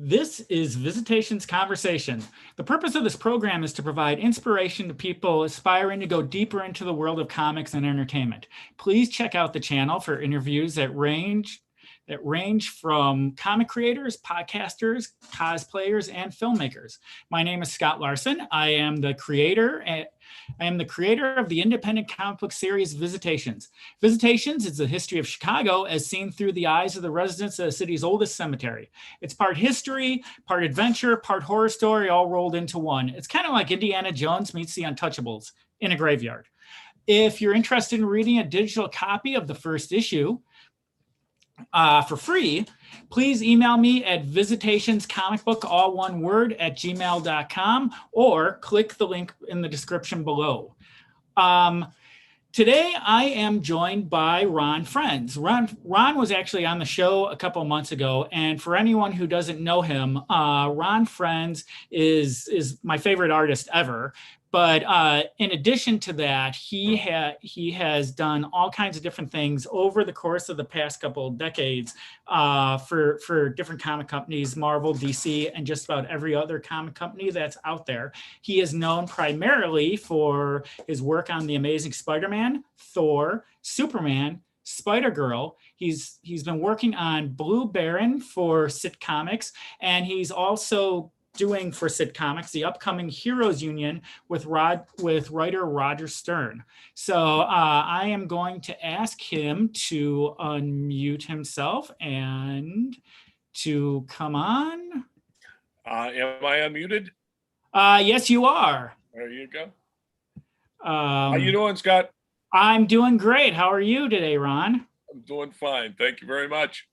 This is Visitations Conversation. The purpose of this program is to provide inspiration to people aspiring to go deeper into the world of comics and entertainment. Please check out the channel for interviews that range from comic creators, podcasters, cosplayers, and filmmakers. My name is Scott Larson. I am the creator of the independent comic book series Visitations. Visitations is the history of Chicago as seen through the eyes of the residents of the city's oldest cemetery. It's part history, part adventure, part horror story, all rolled into one. It's kind of like Indiana Jones meets the Untouchables in a graveyard. If you're interested in reading a digital copy of the first issue, for free, please email me at visitationscomicbook, all one word, at gmail.com, or click the link in the description below. Today, I am joined by Ron Frenz. Ron was actually on the show a couple months ago, and for anyone who doesn't know him, Ron Frenz is my favorite artist ever. But in addition to that, he has done all kinds of different things over the course of the past couple of decades for different comic companies, Marvel, DC, and just about every other comic company that's out there. He is known primarily for his work on The Amazing Spider-Man, Thor, Superman, Spider-Girl. He's been working on Blue Baron for SitComics, and he's also doing for SitComics the upcoming Heroes Union with writer Roger Stern. So I am going to ask him to unmute himself and to come on. Am I unmuted? Yes, you are. There you go. How you doing, Scott? I'm doing great. How are you today, Ron? I'm doing fine. Thank you very much.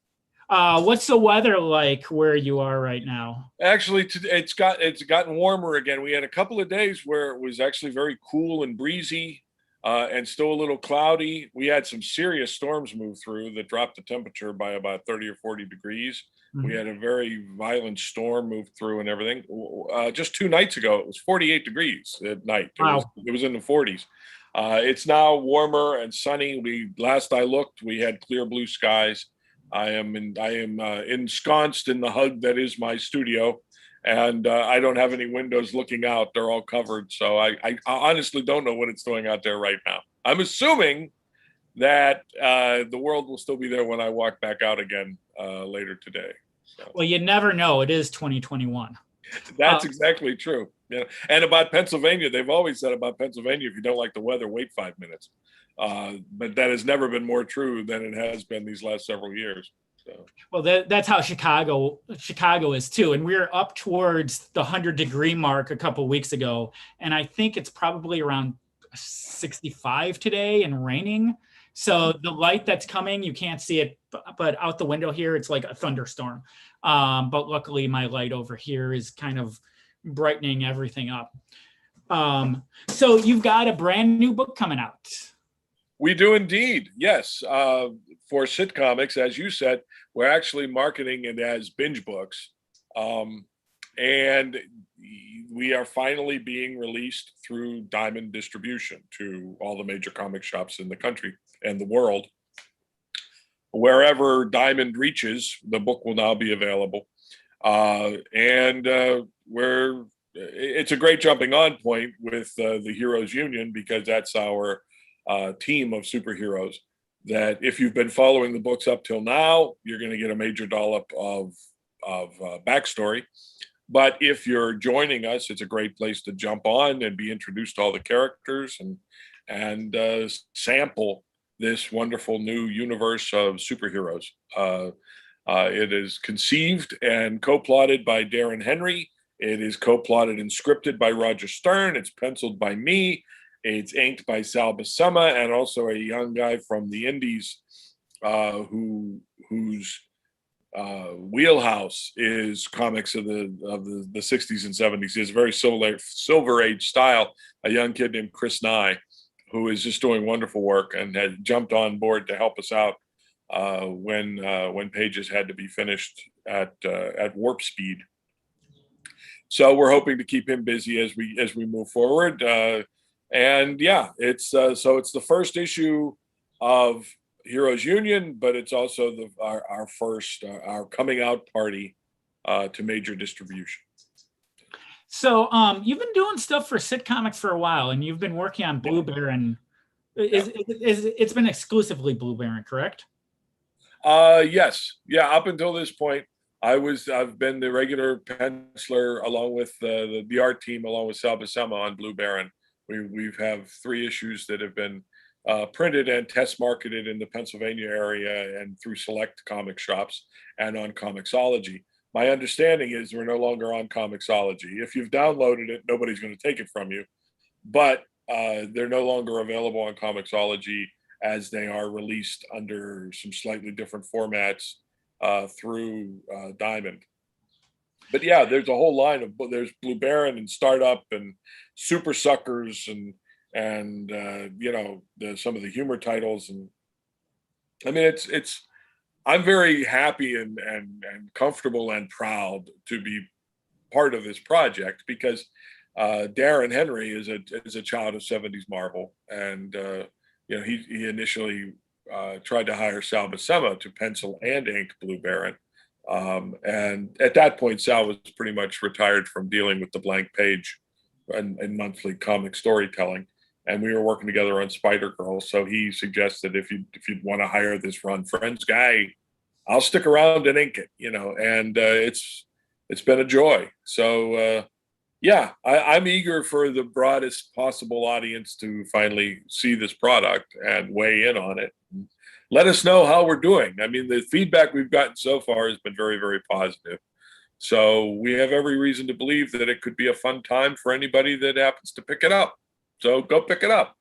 What's the weather like where you are right now? Actually, it's gotten warmer again. We had a couple of days where it was actually very cool and breezy, and still a little cloudy. We had some serious storms move through that dropped the temperature by about 30 or 40 degrees. Mm-hmm. We had a very violent storm move through and everything. Just 2 nights ago, it was 48 degrees at night. Wow. It was in the 40s. It's now warmer and sunny. Last I looked, we had clear blue skies. I am ensconced in the hug that is my studio, and I don't have any windows looking out. They're all covered. So I honestly don't know what it's doing out there right now. I'm assuming that the world will still be there when I walk back out again later today. So. Well, you never know. It is 2021. That's exactly true. Yeah. And about Pennsylvania, they've always said about Pennsylvania, if you don't like the weather, wait 5 minutes. But that has never been more true than it has been these last several years. So. Well, that's how Chicago is too. And we're up towards the 100-degree mark a couple of weeks ago. And I think it's probably around 65 today and raining. So the light that's coming, you can't see it, but out the window here, it's like a thunderstorm. But luckily my light over here is kind of brightening everything up. So you've got a brand new book coming out. We do indeed, yes. For SitComics, as you said, we're actually marketing it as binge books. And we are finally being released through Diamond Distribution to all the major comic shops in the country and the world. Wherever Diamond reaches, the book will now be available. It's a great jumping on point with the Heroes Union, because that's our team of superheroes that if you've been following the books up till now, you're going to get a major dollop of backstory. But if you're joining us, it's a great place to jump on and be introduced to all the characters and sample this wonderful new universe of superheroes. It is conceived and co-plotted by Darren Henry. It is co-plotted and scripted by Roger Stern. It's penciled by me. It's inked by Sal Buscema, and also a young guy from the Indies whose wheelhouse is comics of the 60s and 70s. It's a very silver age style. A young kid named Chris Nye, who is just doing wonderful work and had jumped on board to help us out when pages had to be finished at warp speed. So we're hoping to keep him busy as we move forward. And yeah, it's the first issue of Heroes Union, but it's also our coming out party to major distribution. So you've been doing stuff for SitComics for a while, and you've been working on Blue Baron. It's been exclusively Blue Baron, correct? Yes. Yeah. Up until this point, I've been the regular penciler along with the art team, along with Sal Buscema on Blue Baron. We've have 3 issues that have been printed and test marketed in the Pennsylvania area and through select comic shops and on Comixology. My understanding is we're no longer on Comixology. If you've downloaded it, nobody's going to take it from you, but they're no longer available on Comixology as they are released under some slightly different formats through Diamond. But yeah, there's a whole line of, there's Blue Baron and Startup and Super Suckers and you know, some of the humor titles. And I mean, I'm very happy and comfortable and proud to be part of this project because Darren Henry is a child of 70s Marvel, and you know, he initially tried to hire Sal Buscema to pencil and ink Blue Baron, and at that point Sal was pretty much retired from dealing with the blank page and monthly comic storytelling, and we were working together on Spider-Girl. So he suggested if you'd want to hire this Ron Frenz guy, I'll stick around and ink it, you know, and it's been a joy. So yeah, I'm eager for the broadest possible audience to finally see this product and weigh in on it. Let us know how we're doing. I mean, the feedback we've gotten so far has been very, very positive. So we have every reason to believe that it could be a fun time for anybody that happens to pick it up. So go pick it up.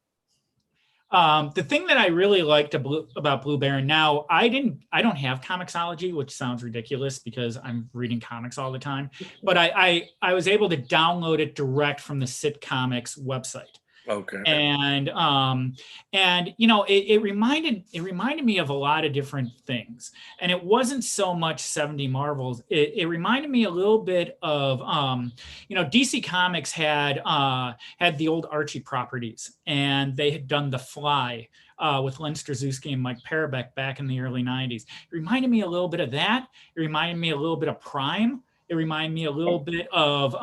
The thing that I really liked about Blue Baron, now I don't have Comixology, which sounds ridiculous because I'm reading comics all the time, but I was able to download it direct from the SitComics website. Okay. And you know, it reminded me of a lot of different things, and it wasn't so much 70 Marvels. It reminded me a little bit of you know, DC Comics had the old Archie properties, and they had done The Fly with Len Straczewski and Mike Parobeck back in the early 90s. It reminded me a little bit of that. It reminded me a little bit of Prime. It reminded me a little bit of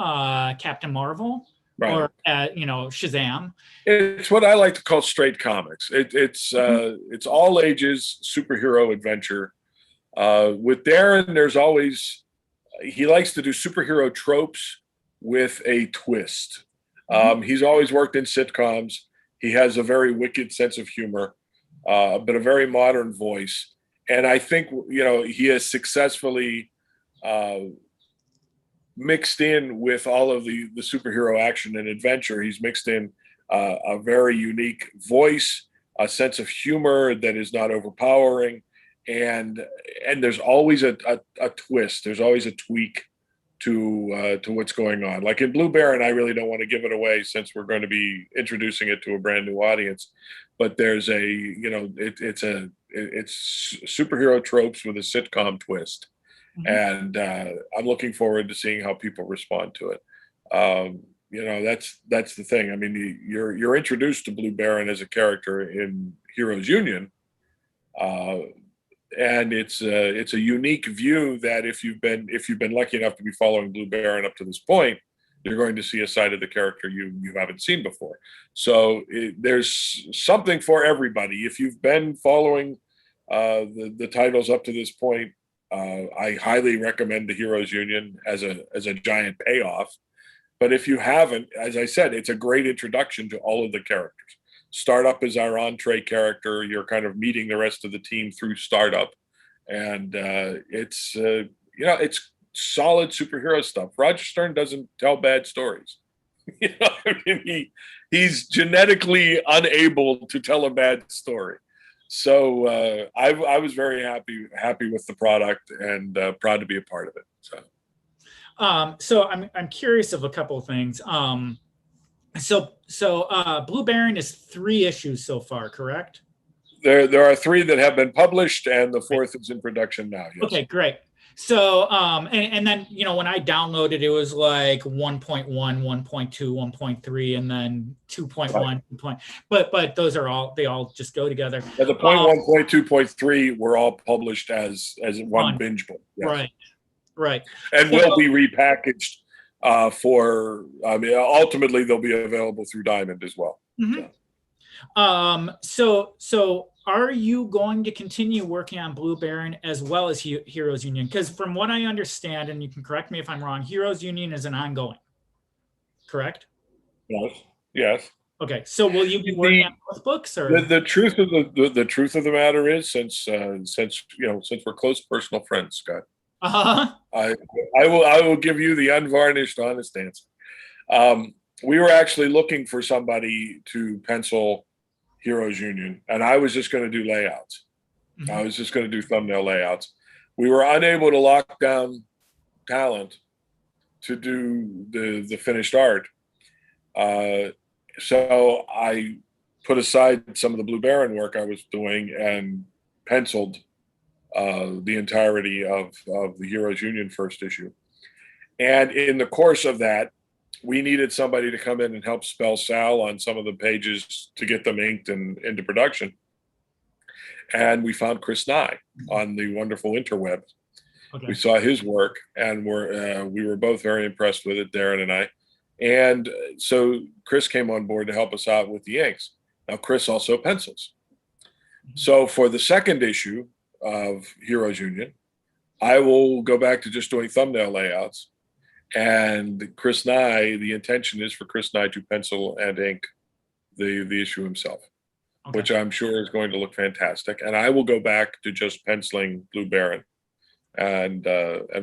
Captain Marvel. Right. Or you know, Shazam. It's what I like to call straight comics. It's all ages superhero adventure. With Darren, there's always, he likes to do superhero tropes with a twist. He's always worked in sitcoms. He has a very wicked sense of humor, but a very modern voice. And I think, you know, he has successfully mixed in with all of the superhero action and adventure. He's mixed in a very unique voice, a sense of humor that is not overpowering, and there's always a twist. There's always a tweak to what's going on. Like in Blue Baron, I really don't want to give it away since we're going to be introducing it to a brand new audience. But there's a, you know, it's superhero tropes with a sitcom twist. And I'm looking forward to seeing how people respond to it. You know, that's the thing. I mean, you're introduced to Blue Baron as a character in Heroes Union, and it's a unique view that if you've been lucky enough to be following Blue Baron up to this point, you're going to see a side of the character you haven't seen before. So there's something for everybody. If you've been following the titles up to this point, I highly recommend the Heroes Union as a giant payoff. But if you haven't, as I said, it's a great introduction to all of the characters. Startup is our entree character. You're kind of meeting the rest of the team through Startup, and it's you know, it's solid superhero stuff. Roger Stern doesn't tell bad stories. You know, I mean, he's genetically unable to tell a bad story. So I was very happy with the product and proud to be a part of it. So I'm curious of a couple of things. So Blue Baron is 3 issues so far, correct? There are 3 that have been published, and the 4th is in production now. Yes. Okay, great. So and then, you know, when I downloaded, it was like 1.1, 1.2, 1.3, and then 2.1. Right. But those are they all just go together. Yeah, the 0.1, 0.2, 0.3 were all published as one binge book. Yes. Right. and will be repackaged for. I mean, ultimately they'll be available through Diamond as well. Mm-hmm. So are you going to continue working on Blue Baron as well as Heroes Union? Because from what I understand, and you can correct me if I'm wrong, Heroes Union is an ongoing, correct? Yes. Yes. Okay. So will you be working on both books, or the truth of the truth of the matter is, since we're close personal friends, Scott, I will give you the unvarnished, honest answer. We were actually looking for somebody to pencil Heroes Union, and I was just going to do layouts. Mhm. I was just going to do thumbnail layouts. We were unable to lock down talent to do the finished art. So I put aside some of the Blue Baron work I was doing and penciled the entirety of the Heroes Union first issue. And in the course of that, we needed somebody to come in and help spell Sal on some of the pages to get them inked and into production. And we found Chris Nye on the wonderful interweb. Okay. We saw his work, and we were both very impressed with it, Darren and I. And so Chris came on board to help us out with the inks. Now, Chris also pencils. So for the second issue of Heroes Union, I will go back to just doing thumbnail layouts. And Chris Nye, the intention is for Chris Nye to pencil and ink the issue himself, okay, which I'm sure is going to look fantastic. And I will go back to just penciling Blue Baron and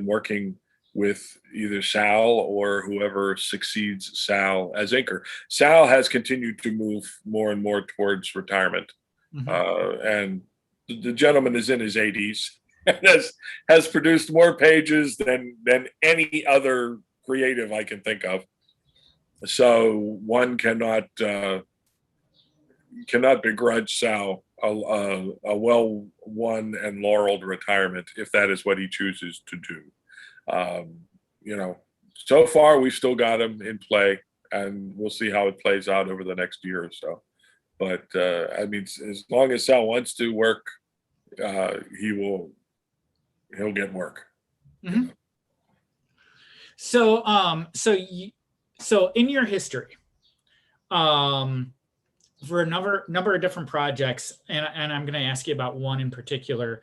working with either Sal or whoever succeeds Sal as inker. Sal has continued to move more and more towards retirement. Mm-hmm. And the gentleman is in his 80s and has produced more pages than any other creative I can think of. So one cannot begrudge Sal a well-won and laureled retirement if that is what he chooses to do. So far we've still got him in play, and we'll see how it plays out over the next year or so. But I mean, as long as Sal wants to work, he'll get work. Mm-hmm. So in your history, for a number of different projects, and I'm going to ask you about one in particular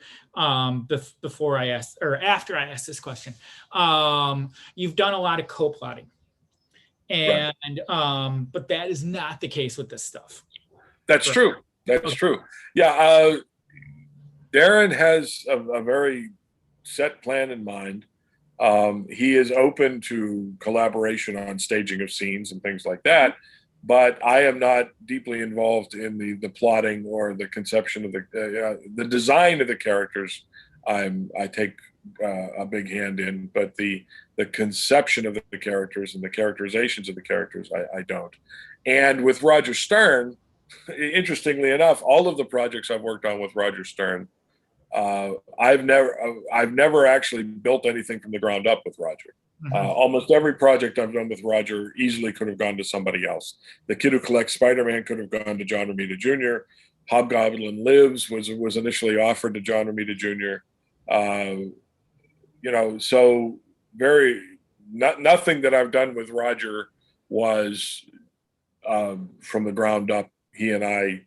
before I ask, or after I ask this question. You've done a lot of co-plotting, and right, but that is not the case with this stuff. That's true. That's true. Yeah, Darren has a very set plan in mind. He is open to collaboration on staging of scenes and things like that. But I am not deeply involved in the plotting or the conception of the design of the characters. I take a big hand in, but the conception of the characters and the characterizations of the characters, I don't. And with Roger Stern, interestingly enough, all of the projects I've worked on with Roger Stern, I've never actually built anything from the ground up with Roger. Mm-hmm. Almost every project I've done with Roger easily could have gone to somebody else. The Kid Who Collects Spider-Man could have gone to John Romita Jr. Hobgoblin Lives was initially offered to John Romita Jr. So nothing that I've done with Roger was from the ground up, he and I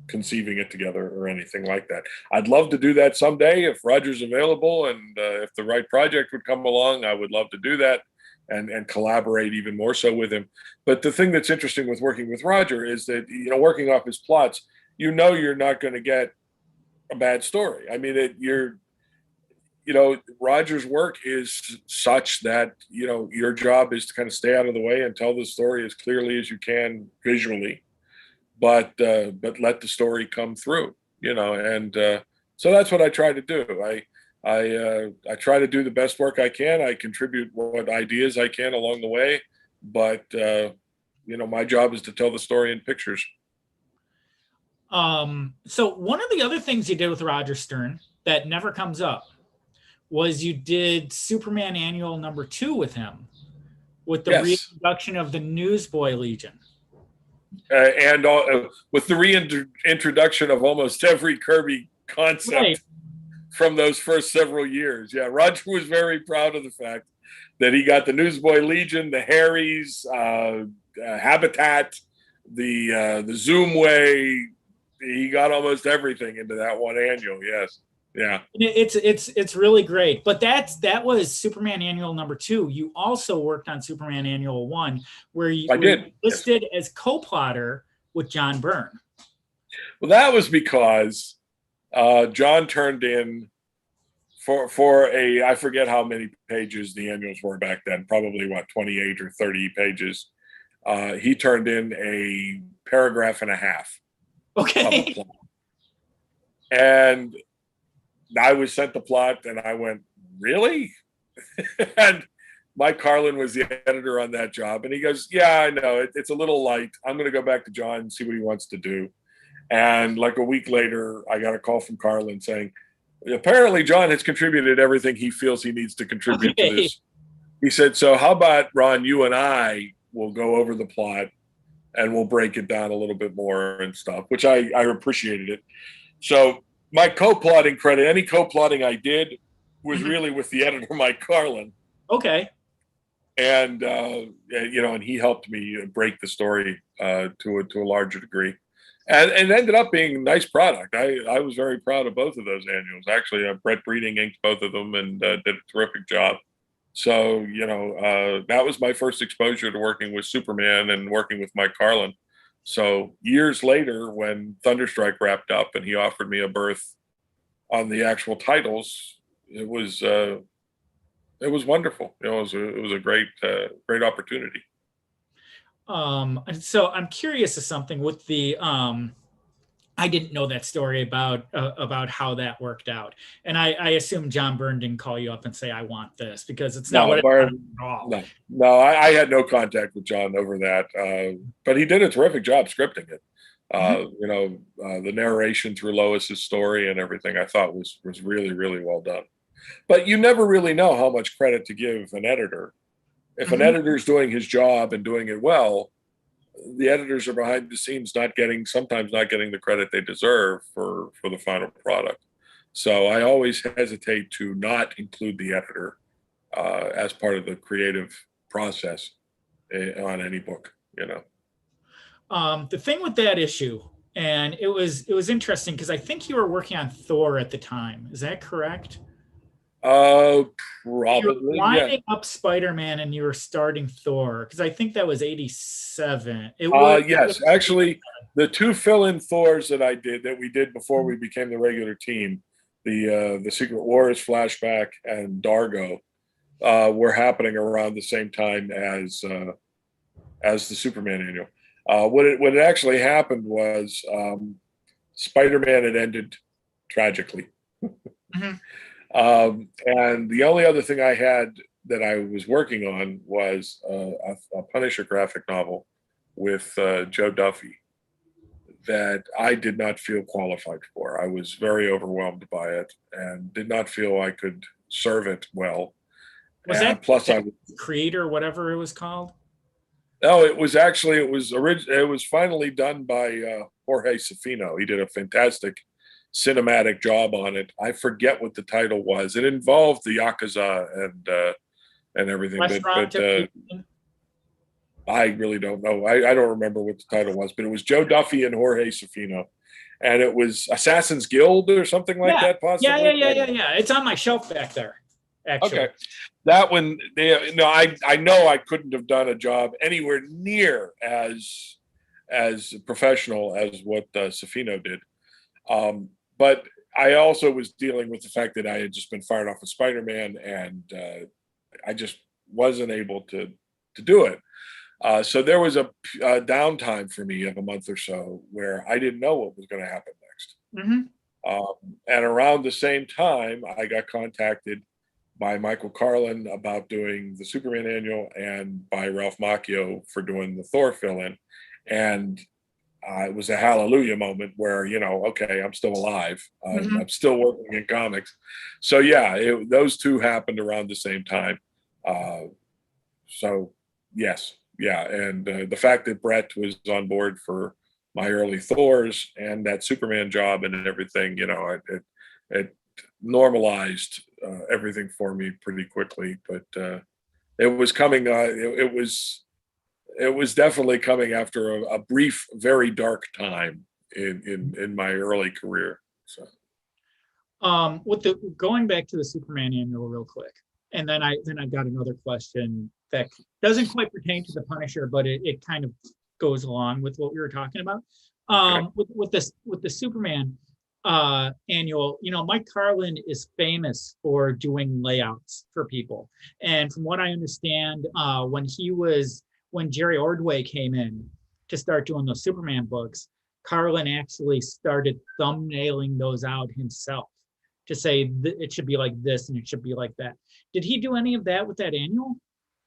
conceiving it together or anything like that. I'd love to do that someday if Roger's available, and if the right project would come along, I would love to do that and collaborate even more so with him. But the thing that's interesting with working with Roger is that, working off his plots, you're not going to get a bad story. I mean, Roger's work is such that, your job is to kind of stay out of the way and tell the story as clearly as you can visually, but let the story come through, and so that's what I try to do. I try to do the best work I can. I contribute what ideas I can along the way, but my job is to tell the story in pictures. So one of the other things you did with Roger Stern that never comes up was you did Superman Annual #2 with him, with the reintroduction of the Newsboy Legion. And with the reintroduction of almost every Kirby concept from those first several years. Yeah, Roger was very proud of the fact that he got the Newsboy Legion, the Harrys, Habitat, the Zoom Way. He got almost everything into that one annual. Yes, yeah. It's really great. But that was Superman Annual #2. You also worked on Superman Annual 1, where you I were did. listed as co-plotter with John Byrne. Well, that was because John turned in for a, I forget how many pages the annuals were back then, probably what, 28 or 30 pages. He turned in a paragraph and a half of Okay. a plot. And I was sent the plot and I went, really? And Mike Carlin was the editor on that job. And he goes, yeah, I know, it's a little light. I'm going to go back to John and see what he wants to do. And like a week later, I got a call from Carlin saying, apparently John has contributed everything he feels he needs to contribute to this. He said, so how about, Ron, you and I will go over the plot and we'll break it down a little bit more and stuff, which I appreciated it. So my co-plotting credit, any co-plotting I did was really with the editor, Mike Carlin. Okay. And, and he helped me break the story to a larger degree. And it ended up being a nice product. I was very proud of both of those annuals. Actually, Brett Breeding inked both of them and did a terrific job. So, that was my first exposure to working with Superman and working with Mike Carlin. So years later, when Thunderstrike wrapped up and he offered me a berth on the actual titles, it was wonderful. It was a great opportunity. So I'm curious of something with the I didn't know that story about how that worked out, and I assume John Byrne didn't call you up and say I want this, because it's not at all. No, I had no contact with John over that, but he did a terrific job scripting it. The narration through Lois's story and everything I thought was really, really well done. But you never really know how much credit to give an editor. If an editor's doing his job and doing it well, the editors are behind the scenes sometimes not getting the credit they deserve for the final product. So I always hesitate to not include the editor as part of the creative process on any book, The thing with that issue, and it was interesting because I think you were working on Thor at the time. Is that correct? Probably. You were winding up Spider-Man and you were starting Thor, because I think that was 87. Yes, actually, the two fill-in Thors that we did before we became the regular team, the Secret Wars flashback and Dargo, were happening around the same time as the Superman annual. What had actually happened was Spider-Man had ended tragically. And the only other thing I had that I was working on was a Punisher graphic novel with Joe Duffy that I did not feel qualified for. I was very overwhelmed by it and did not feel I could serve it well. Was that plus I was Creator, whatever it was called? No, it was finally done by Jorge Safino. He did a fantastic cinematic job on it. I forget what the title was. It involved the Yakuza and everything. I really don't know. I don't remember what the title was, but it was Joe Duffy and Jorge Safino, and it was Assassin's Guild or something like that. Possibly. Yeah. It's on my shelf back there. Actually. Okay, that one. I know I couldn't have done a job anywhere near as professional as what Safino did. But I also was dealing with the fact that I had just been fired off of Spider-Man, and I just wasn't able to do it. So there was a downtime for me of a month or so where I didn't know what was going to happen next. And around the same time, I got contacted by Michael Carlin about doing the Superman annual, and by Ralph Macchio for doing the Thor fill-in. And it was a hallelujah moment where, okay, I'm still alive. I'm still working in comics. So yeah, those two happened around the same time. So yes, yeah. And the fact that Brett was on board for my early Thors and that Superman job and everything, it normalized everything for me pretty quickly. But it was coming. It was definitely coming after a brief, very dark time in my early career. So, with the going back to the Superman annual real quick, and then I got another question that doesn't quite pertain to the Punisher, but it kind of goes along with what we were talking about. Okay. With the Superman annual, Mike Carlin is famous for doing layouts for people, and from what I understand, when Jerry Ordway came in to start doing those Superman books, Carlin actually started thumbnailing those out himself to say it should be like this and it should be like that. Did he do any of that with that annual?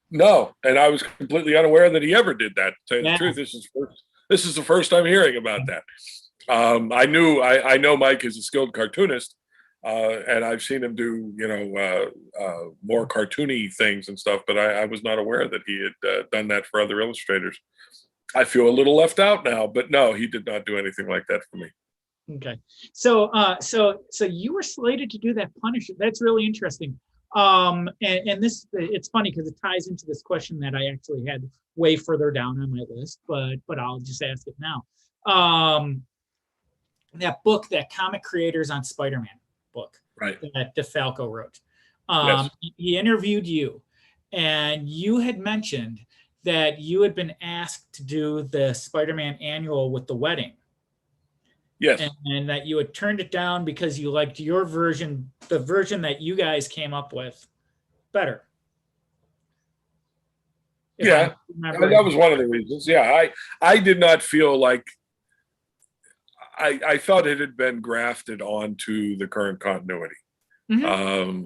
No, and I was completely unaware that he ever did that. To tell you Yeah. the truth, this is the first time hearing about that. I know Mike is a skilled cartoonist, and I've seen him do more cartoony things and stuff, but I was not aware that he had done that for other illustrators. I feel a little left out now, but no, he did not do anything like that for me. Okay, so you were slated to do that Punisher. That's really interesting. And this, it's funny because it ties into this question that I actually had way further down on my list, but I'll just ask it now. That book, that Comic Creators on Spider-Man book, right, that DeFalco wrote. Yes. He interviewed you, and you had mentioned that you had been asked to do the Spider-Man annual with the wedding. Yes. And that you had turned it down because you liked your version, the version that you guys came up with, better. Yeah, that was one of the reasons. Yeah, I did not feel like I thought it had been grafted onto the current continuity. Mm-hmm.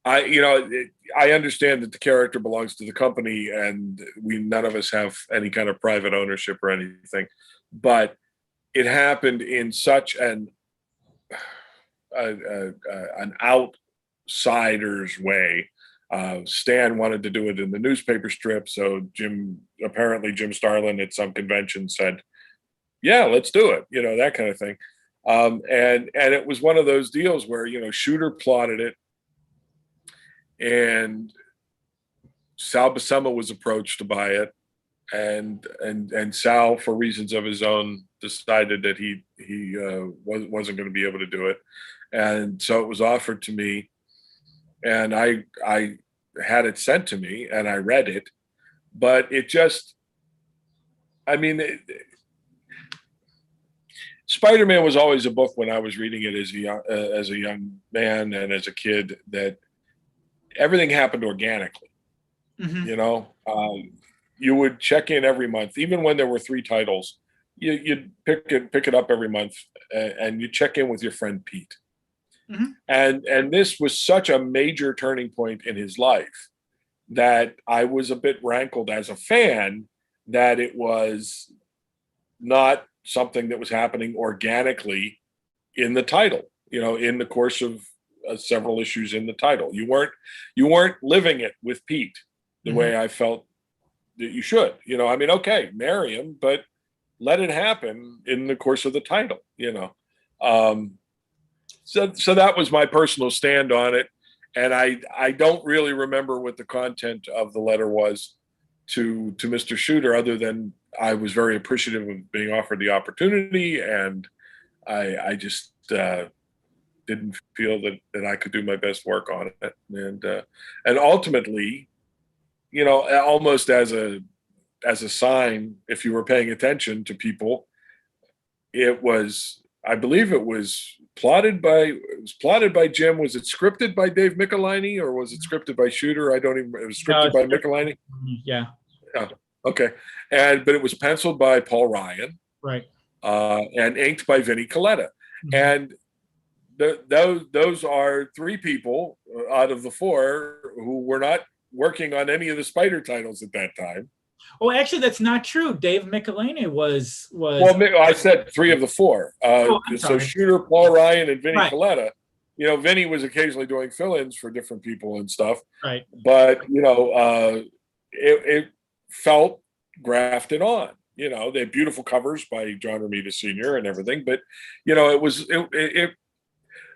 I understand that the character belongs to the company, and none of us have any kind of private ownership or anything, but it happened in such an outsider's way. Stan wanted to do it in the newspaper strip, so Jim Starlin at some convention said, "Yeah, let's do it," that kind of thing. And it was one of those deals where Shooter plotted it, and Sal Buscema was approached to buy it, and Sal, for reasons of his own, decided that he wasn't going to be able to do it, and so it was offered to me, and I had it sent to me, and I read it, but it just, Spider-Man was always a book when I was reading it as a young man and as a kid, that everything happened organically. Mm-hmm. You would check in every month, even when there were 3 titles. You'd pick it up every month, and you check in with your friend Pete. Mm-hmm. And this was such a major turning point in his life that I was a bit rankled as a fan that it was not something that was happening organically in the title, in the course of several issues in the title. You weren't living it with Pete the Mm-hmm. way I felt that you should. Okay, marry him, but let it happen in the course of the title. So that was my personal stand on it, and I don't really remember what the content of the letter was to Mr. Shooter, other than I was very appreciative of being offered the opportunity, and I just didn't feel that I could do my best work on it, and ultimately, almost as a sign, if you were paying attention to people, I believe it was plotted by Jim. Was it scripted by Dave Michelinie, or was it scripted by Shooter? It was scripted by Michelinie. Yeah. Okay. But it was penciled by Paul Ryan. Right. And inked by Vinnie Coletta. Mm-hmm. And those are 3 people out of the 4 who were not working on any of the Spider titles at that time. Oh, actually, that's not true. Dave Michelinie was. Well, I said 3 of the 4. So Shooter, Paul Ryan, and Vinnie Coletta. Vinnie was occasionally doing fill-ins for different people and stuff. Right. But it felt grafted on. They had beautiful covers by John Romita Sr. and everything, but it was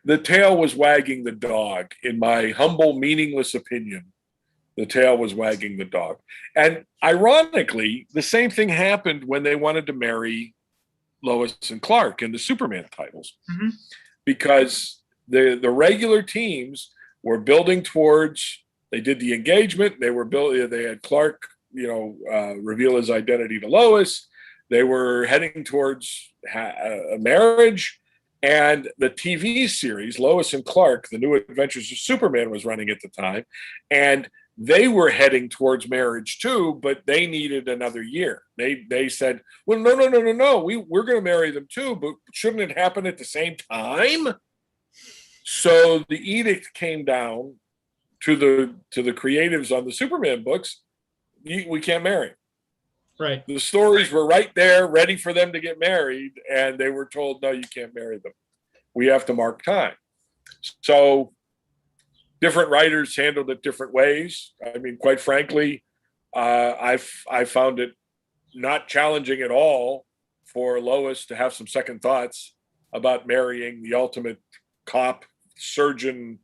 the tail was wagging the dog. In my humble, meaningless opinion, the tail was wagging the dog. And ironically, the same thing happened when they wanted to marry Lois and Clark in the Superman titles, because the regular teams were building towards. They did the engagement. They were building. They had Clark, reveal his identity to Lois. They were heading towards a marriage, and the TV series Lois and Clark: The New Adventures of Superman was running at the time, and they were heading towards marriage too, but they needed another year. They said, "Well, no. We're going to marry them too, but shouldn't it happen at the same time?" So the edict came down to the creatives on the Superman books. We can't marry. Right. The stories were right there, ready for them to get married, and they were told, "No, you can't marry them. We have to mark time." So different writers handled it different ways. I mean, quite frankly, I found it not challenging at all for Lois to have some second thoughts about marrying the ultimate cop, surgeon,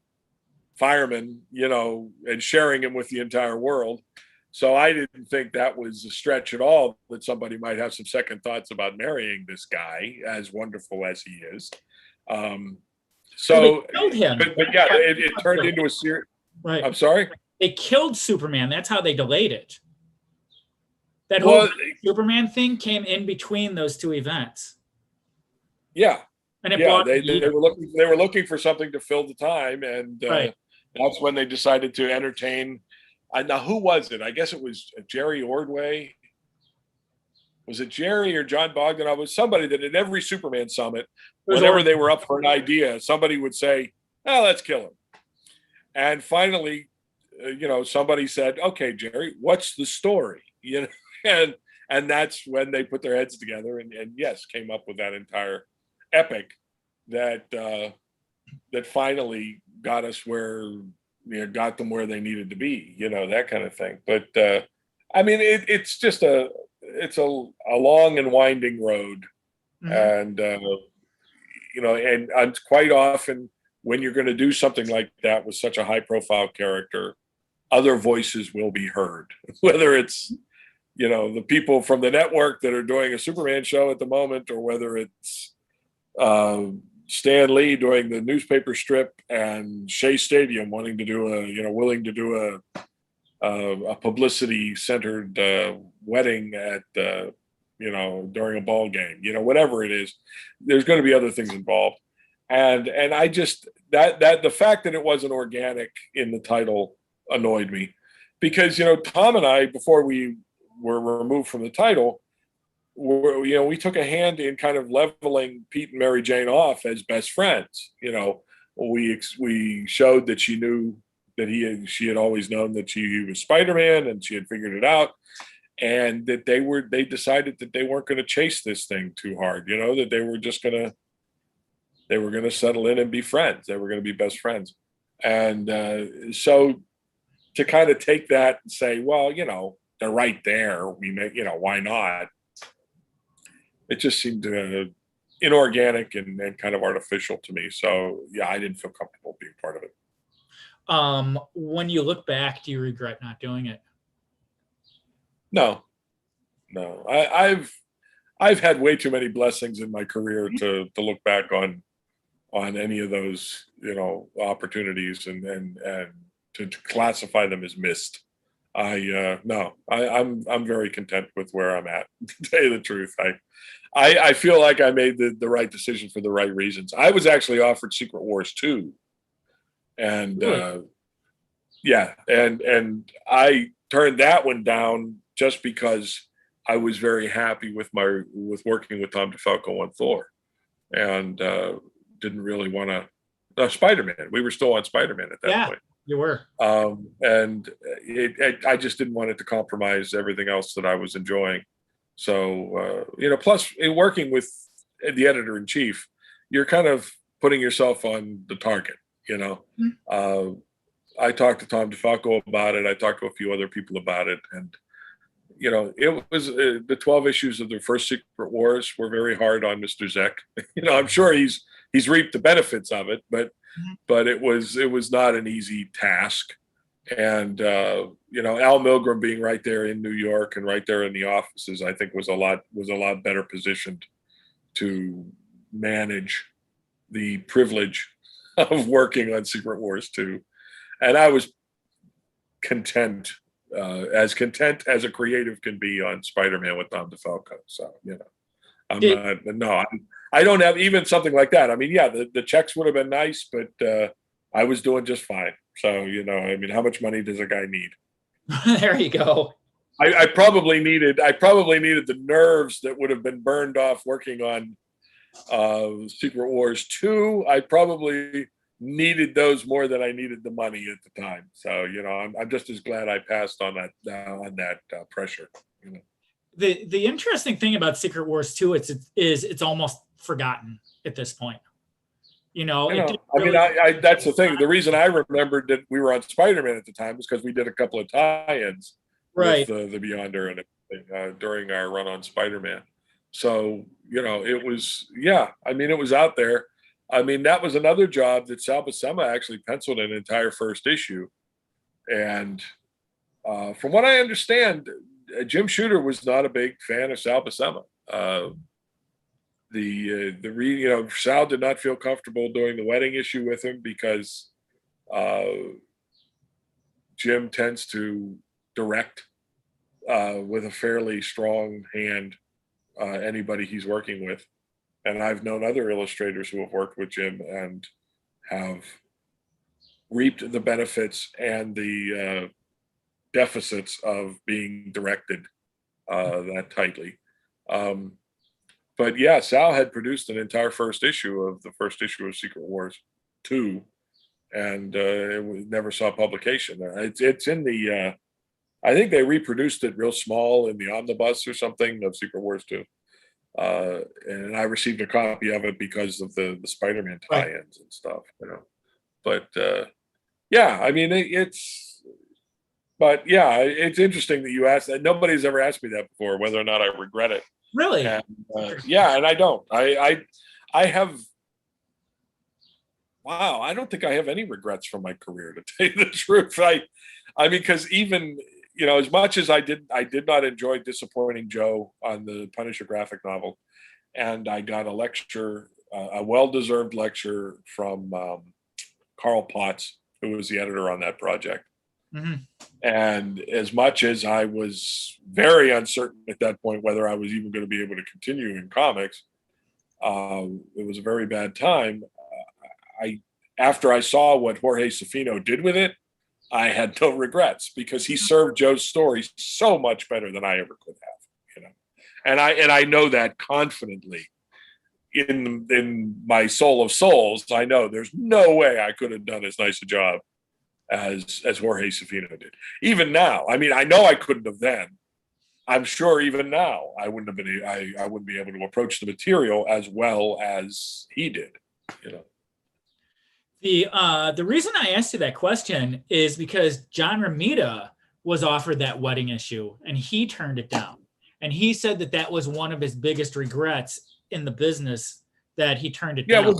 fireman, and sharing him with the entire world. So I didn't think that was a stretch at all, that somebody might have some second thoughts about marrying this guy, as wonderful as he is. They killed him. But yeah, it turned into a series. Right. I'm sorry? They killed Superman. That's how they delayed it. That whole Superman thing came in between those two events. Yeah. And it they were looking for something to fill the time, and that's when they decided to entertain. Now, who was it? I guess it was Jerry Ordway. Was it Jerry or John Bogdan? It was somebody that at every Superman summit, whenever they were up for an idea, somebody would say, "Oh, let's kill him." And finally, somebody said, "Okay, Jerry, what's the story?" And that's when they put their heads together and yes, came up with that entire epic that finally got us got them where they needed to be, that kind of thing. But I mean, it's just a long and winding road, and and quite often when you're going to do something like that with such a high profile character, other voices will be heard, whether it's the people from the network that are doing a Superman show at the moment, or whether it's Stan Lee doing the newspaper strip, and Shea Stadium wanting to do willing to do a publicity centered wedding at during a ball game, whatever it is, there's going to be other things involved. And I just, that the fact that it wasn't organic in the title annoyed me, because, Tom and I, before we were removed from the title, we took a hand in kind of leveling Pete and Mary Jane off as best friends. We showed that she knew that she had always known that he was Spider-Man, and she had figured it out, and that they decided that they weren't going to chase this thing too hard, that they were just going to settle in and be friends. They were going to be best friends. And so to kind of take that and say, well, they're right there, we may, why not? It just seemed inorganic and kind of artificial to me. So yeah, I didn't feel comfortable being part of it. When you look back, do you regret not doing it? No. I've had way too many blessings in my career to look back on any of those, opportunities and to classify them as missed. I'm very content with where I'm at, to tell you the truth. I feel like I made the right decision for the right reasons. I was actually offered Secret Wars 2. And really? And I turned that one down just because I was very happy with working with Tom DeFalco on Thor, and didn't really want to Spider-Man. We were still on Spider-Man at that point. You were. And I just didn't want it to compromise everything else that I was enjoying. So, plus in working with the editor-in-chief, you're kind of putting yourself on the target, I talked to Tom DeFalco about it. I talked to a few other people about it. And, it was the 12 issues of the first Secret Wars were very hard on Mr. Zek. I'm sure he's he's reaped the benefits of it, but Mhm. it was not an easy task. And Al Milgrom being right there in New York and right there in the offices, I think was a lot better positioned to manage the privilege of working on Secret Wars 2. And I was content as a creative can be on Spider-Man with Tom DeFalco. So, I'm Did, not, no, I don't have even something like that. I mean, yeah, the checks would have been nice, but I was doing just fine. So, I mean, how much money does a guy need? there you go. I probably needed the nerves that would have been burned off working on Secret Wars 2. I probably needed those more than I needed the money at the time. So, I'm just as glad I passed on that pressure. The interesting thing about Secret Wars 2 it's almost forgotten at this point. It didn't I mean, really. that's the thing. The reason I remembered that we were on Spider-Man at the time was because we did a couple of tie-ins Right. with the Beyonder and everything during our run on Spider-Man. So, it was, yeah, I mean, it was out there. I mean, that was another job that Sal Buscema actually penciled an entire first issue. And from what I understand, Jim Shooter was not a big fan of Sal Buscema. Sal did not feel comfortable doing the wedding issue with him because Jim tends to direct with a fairly strong hand anybody he's working with. And I've known other illustrators who have worked with Jim and have reaped the benefits and the deficits of being directed that tightly. But yeah, Sal had produced an entire first issue of Secret Wars 2, and it never saw publication. It's in the, I think they reproduced it real small in the omnibus or something of Secret Wars 2. And I received a copy of it because of the Spider-Man tie-ins and stuff, But yeah, I mean, it's interesting that you asked that. Nobody's ever asked me that before, whether or not I regret it. Really? And, yeah, and I don't. I have. Wow, I don't think I have any regrets from my career, to tell you the truth. I mean, because even as much as I did not enjoy disappointing Joe on the Punisher graphic novel, and I got a lecture, a well-deserved lecture from Carl Potts, who was the editor on that project. Mm-hmm. And as much as I was very uncertain at that point whether I was even going to be able to continue in comics, it was a very bad time. After I saw what Jorge Safino did with it, I had no regrets because he served Joe's story so much better than I ever could have, And I know that confidently in my soul of souls. I know there's no way I could have done as nice a job as Jorge Safino did. Even now, I mean, I know I couldn't have then. I'm sure even now I wouldn't be able to approach the material as well as he did, The reason I asked you that question is because John Romita was offered that wedding issue and he turned it down. And he said that was one of his biggest regrets in the business, that he turned it down. Yeah, well,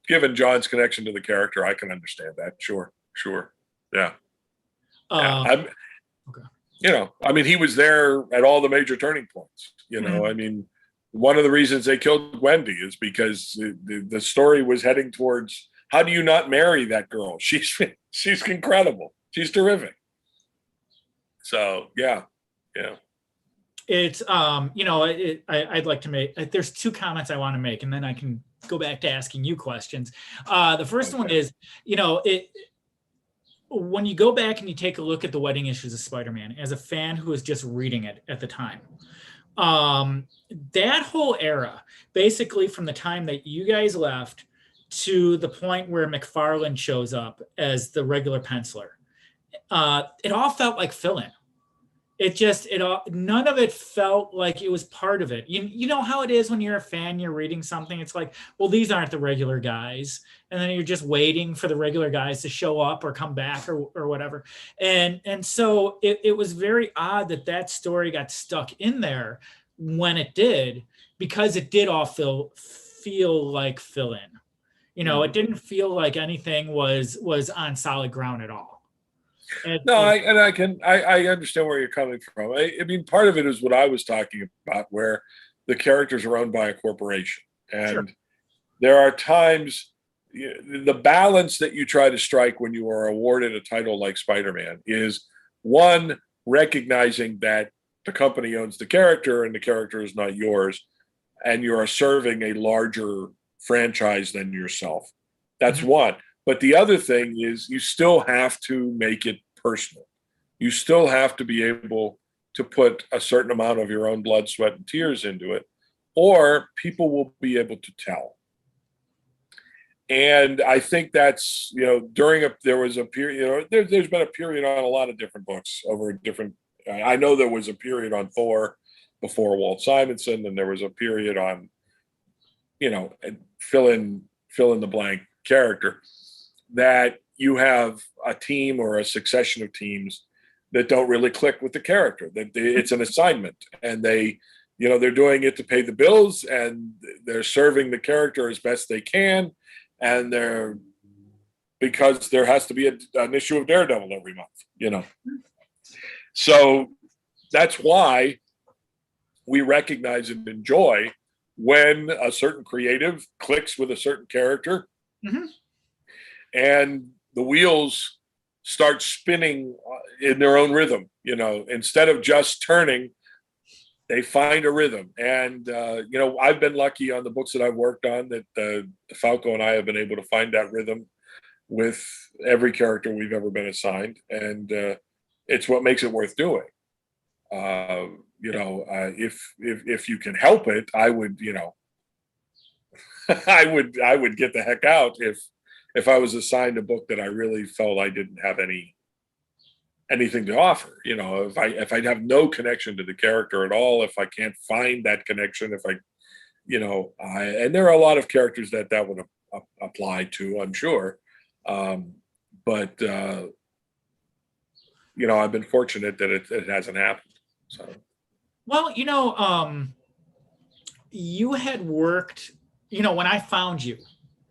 given John's connection to the character, I can understand that. Sure. Yeah. Okay. I mean, he was there at all the major turning points. Mm-hmm. I mean, one of the reasons they killed Wendy is because the story was heading towards, how do you not marry that girl? She's incredible. She's terrific. So yeah. It's I'd like to make. There's two comments I want to make, and then I can go back to asking you questions. The first one is, when you go back and you take a look at the wedding issues of Spider-Man, as a fan who was just reading it at the time, that whole era, basically from the time that you guys left to the point where McFarlane shows up as the regular penciler, it all felt like fill-in. None of it felt like it was part of it. You know how it is when you're a fan, you're reading something, it's like, well, these aren't the regular guys. And then you're just waiting for the regular guys to show up or come back or whatever. And so it was very odd that story got stuck in there when it did, because it did all feel feel like fill-in. It didn't feel like anything was on solid ground at all. No, I understand where you're coming from. I mean, part of it is what I was talking about, where the characters are owned by a corporation, and Sure. there are times the balance that you try to strike when you are awarded a title like Spider-Man is, one, recognizing that the company owns the character and the character is not yours, and you are serving a larger franchise than yourself. That's one. But the other thing is, you still have to make it personal. You still have to be able to put a certain amount of your own blood, sweat, and tears into it, or people will be able to tell. And I think that's, there was a period, there's been a period on a lot of different books over different, I know there was a period on Thor before Walt Simonson, and there was a period on, fill in the blank character, that you have a team or a succession of teams that don't really click with the character, that it's an assignment, and they're doing it to pay the bills, and they're serving the character as best they can. And because there has to be an issue of Daredevil every month, So that's why we recognize and enjoy when a certain creative clicks with a certain character, and the wheels start spinning in their own rhythm. Instead of just turning, they find a rhythm. And I've been lucky on the books that I've worked on that Falco and I have been able to find that rhythm with every character we've ever been assigned, and it's what makes it worth doing. If you can help it, I would, I would get the heck out if I was assigned a book that I really felt I didn't have anything to offer. If I have no connection to the character at all, if I can't find that connection, and there are a lot of characters that would apply to, I'm sure. But I've been fortunate that it hasn't happened. So, well, you had worked, when I found your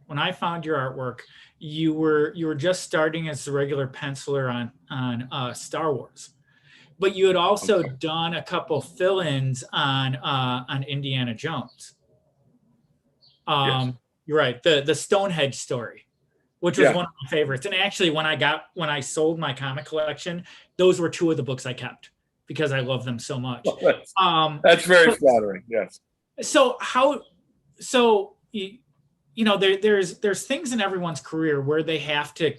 artwork, you were just starting as the regular penciler on Star Wars, but you had also done a couple fill-ins on Indiana Jones. Yes. You're right, the Stonehenge story, which was one of my favorites. And actually, when I sold my comic collection, those were two of the books I kept because I love them so much. That's very flattering. Yes. There's things in everyone's career where they have to,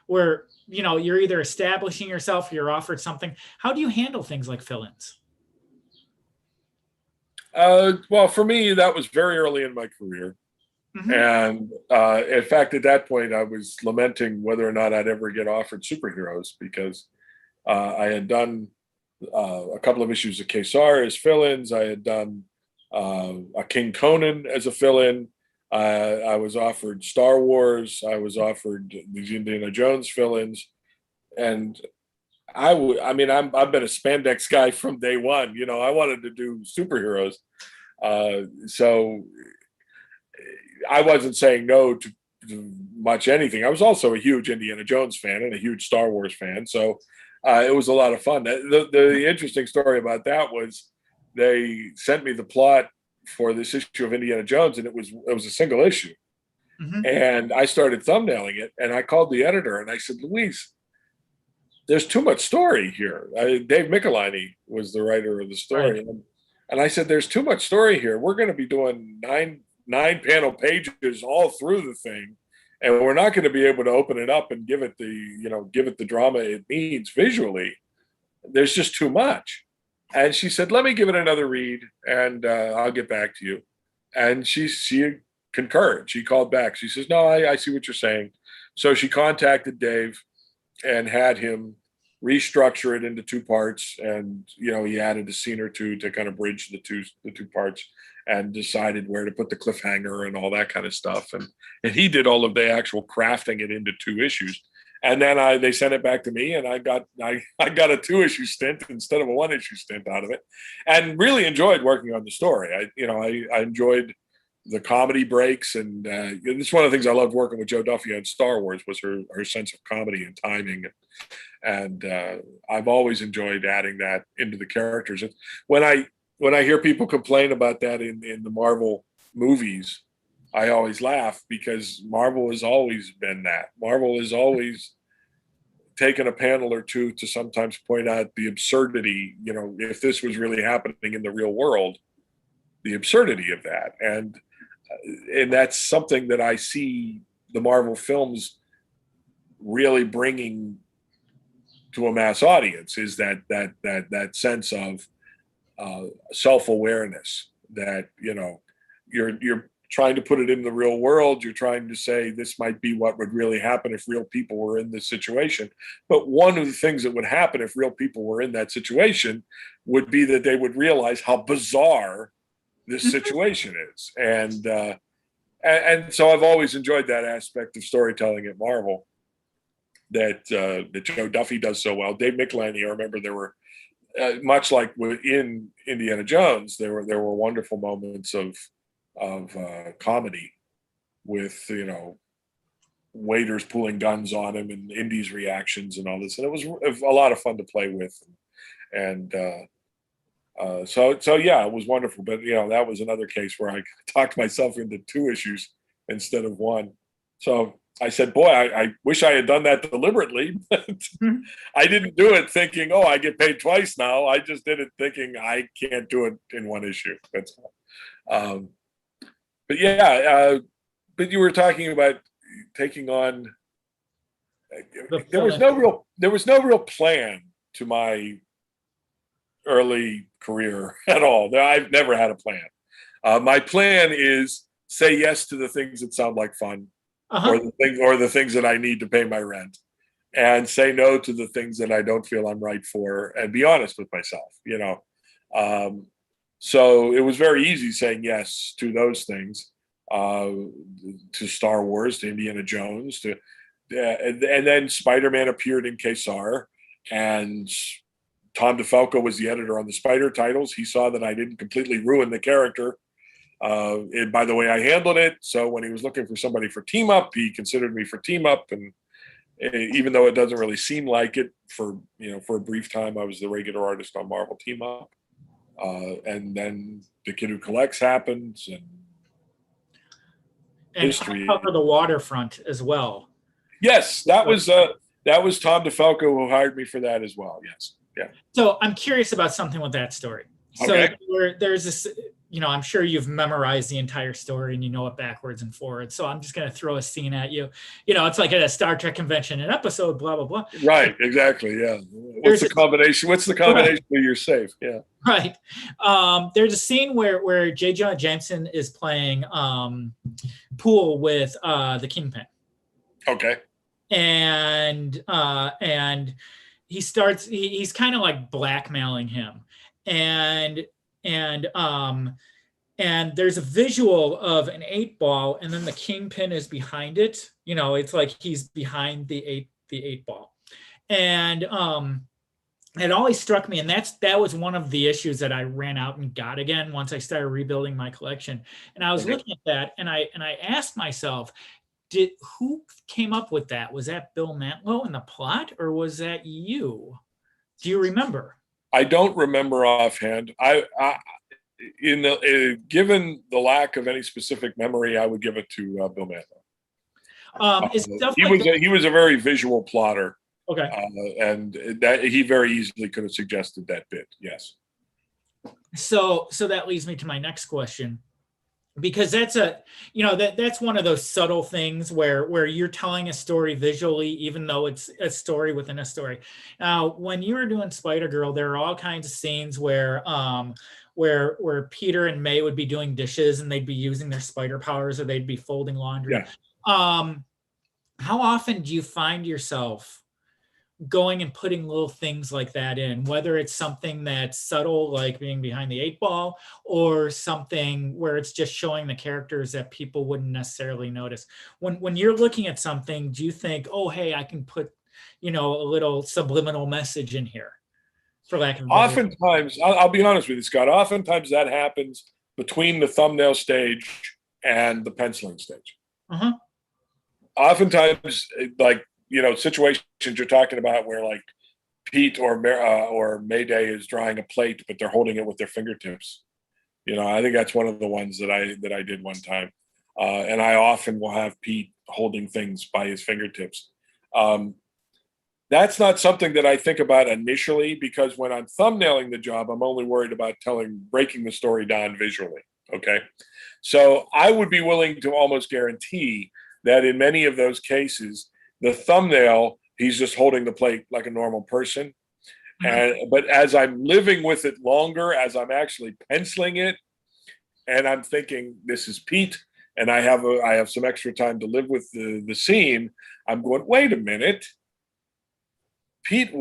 where you're either establishing yourself or you're offered something. How do you handle things like fill-ins? Well, for me, that was very early in my career. And in fact, at that point, I was lamenting whether or not I'd ever get offered superheroes, because I had done a couple of issues of Kazar as fill-ins. I had done a King Conan as a fill-in. I was offered Star Wars. I was offered these Indiana Jones fill-ins, and I've been a spandex guy from day one. I wanted to do superheroes, so I wasn't saying no to much anything. I was also a huge Indiana Jones fan and a huge Star Wars fan, so it was a lot of fun. The interesting story about that was they sent me the plot for this issue of Indiana Jones, and it was a single issue. And I started thumbnailing it, and I called the editor and I said, "Louise, there's too much story here." Dave Michelini was the writer of the story. Right. And I said, "There's too much story here. We're going to be doing nine panel pages all through the thing, and we're not going to be able to open it up and give it the drama it needs visually. There's just too much." And she said, "Let me give it another read, and I'll get back to you." And she concurred. She called back. She says, "No, I see what you're saying." So she contacted Dave and had him restructure it into two parts. And, he added a scene or two to kind of bridge the two parts, and decided where to put the cliffhanger and all that kind of stuff. And he did all of the actual crafting it into two issues. And then they sent it back to me, and I got a 2-issue stint instead of a 1-issue stint out of it, and really enjoyed working on the story. I enjoyed the comedy breaks, and it's one of the things I loved working with Joe Duffy on Star Wars was her sense of comedy and timing, and I've always enjoyed adding that into the characters. And when I hear people complain about that in the Marvel movies, I always laugh, because Marvel has always been that. Marvel has always taken a panel or two to sometimes point out the absurdity, if this was really happening in the real world, the absurdity of that. And that's something that I see the Marvel films really bringing to a mass audience, is that sense of self-awareness, that you're trying to put it in the real world. You're trying to say this might be what would really happen if real people were in this situation. But one of the things that would happen if real people were in that situation would be that they would realize how bizarre this situation is. And so I've always enjoyed that aspect of storytelling at Marvel that Joe Duffy does so well. Dave Michelini, I remember there were, much like in Indiana Jones, there were wonderful moments of comedy with waiters pulling guns on him and Indy's reactions and all this, and it was a lot of fun to play with, and so yeah, it was wonderful. But that was another case where I talked myself into 2 issues instead of 1. So I said, boy, I wish I had done that deliberately, but I didn't do it thinking, oh, I get paid twice now. I just did it thinking I can't do it in 1 issue. That's all. But yeah, but you were talking about taking on. There was no real plan to my early career at all. I've never had a plan. My plan is say yes to the things that sound like fun, or the things that I need to pay my rent, and say no to the things that I don't feel I'm right for, and be honest with myself. So it was very easy saying yes to those things, to Star Wars, to Indiana Jones, and then Spider-Man appeared in Kazar, and Tom DeFalco was the editor on the Spider titles. He saw that I didn't completely ruin the character by the way I handled it. So when he was looking for somebody for team up, he considered me for team up, and even though it doesn't really seem like it, for a brief time, I was the regular artist on Marvel Team Up. And then The Kid Who Collects happens, and history. Cover the Waterfront as well. Yes, that was Tom DeFalco who hired me for that as well. Yes, yeah. So I'm curious about something with that story. So there's this, I'm sure you've memorized the entire story and you know it backwards and forwards. So I'm just going to throw a scene at you. It's like at a Star Trek convention, an episode, blah, blah, blah. Right, exactly, yeah. What's the combination of your safe? Yeah. Right. There's a scene where J. Jonah Jameson is playing pool with the Kingpin. Okay. And he's kind of like blackmailing him. And there's a visual of an 8-ball, and then the Kingpin is behind it. It's like he's behind the 8-ball. And it always struck me, and that was one of the issues that I ran out and got again once I started rebuilding my collection. And I was looking at that, and I asked myself, who came up with that? Was that Bill Mantlo in the plot, or was that you? Do you remember? I don't remember offhand. Given the lack of any specific memory, I would give it to Bill Mantlo. He was a very visual plotter. Okay. And that he very easily could have suggested that bit. Yes. So that leads me to my next question, because that's that's one of those subtle things where you're telling a story visually, even though it's a story within a story. Now, when you were doing Spider-Girl, there are all kinds of scenes where Peter and May would be doing dishes and they'd be using their spider powers, or they'd be folding laundry. Yeah. How often do you find yourself going and putting little things like that in, whether it's something that's subtle, like being behind the 8-ball, or something where it's just showing the characters that people wouldn't necessarily notice? When you're looking at something, do you think, oh, hey, I can put, a little subliminal message in here, for lack of a better word? Oftentimes, I'll be honest with you, Scott, oftentimes that happens between the thumbnail stage and the penciling stage. Uh-huh. Oftentimes, like, situations you're talking about where like Pete or Mayday is drawing a plate, but they're holding it with their fingertips. I think that's one of the ones that I did one time. And I often will have Pete holding things by his fingertips. That's not something that I think about initially, because when I'm thumbnailing the job, I'm only worried about breaking the story down visually. Okay. So I would be willing to almost guarantee that in many of those cases, the thumbnail, he's just holding the plate like a normal person. But as I'm living with it longer, as I'm actually penciling it, and I'm thinking this is Pete, and I have some extra time to live with the scene, I'm going, wait a minute. Pete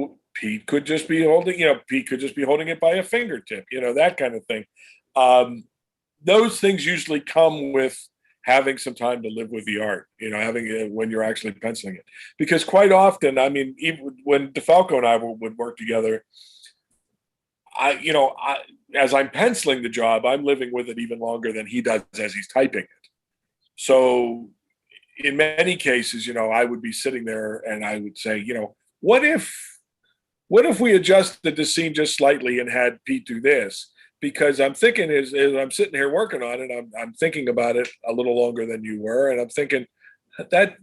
could just be holding, Pete could just be holding it by a fingertip, that kind of thing. Those things usually come with having some time to live with the art, having it when you're actually penciling it. Because quite often, I mean, even when DeFalco and I would work together, as I'm penciling the job, I'm living with it even longer than he does as he's typing it. So in many cases, I would be sitting there and I would say, what if we adjusted the scene just slightly and had Pete do this? Because I'm thinking as I'm sitting here working on it, I'm thinking about it a little longer than you were, and I'm thinking that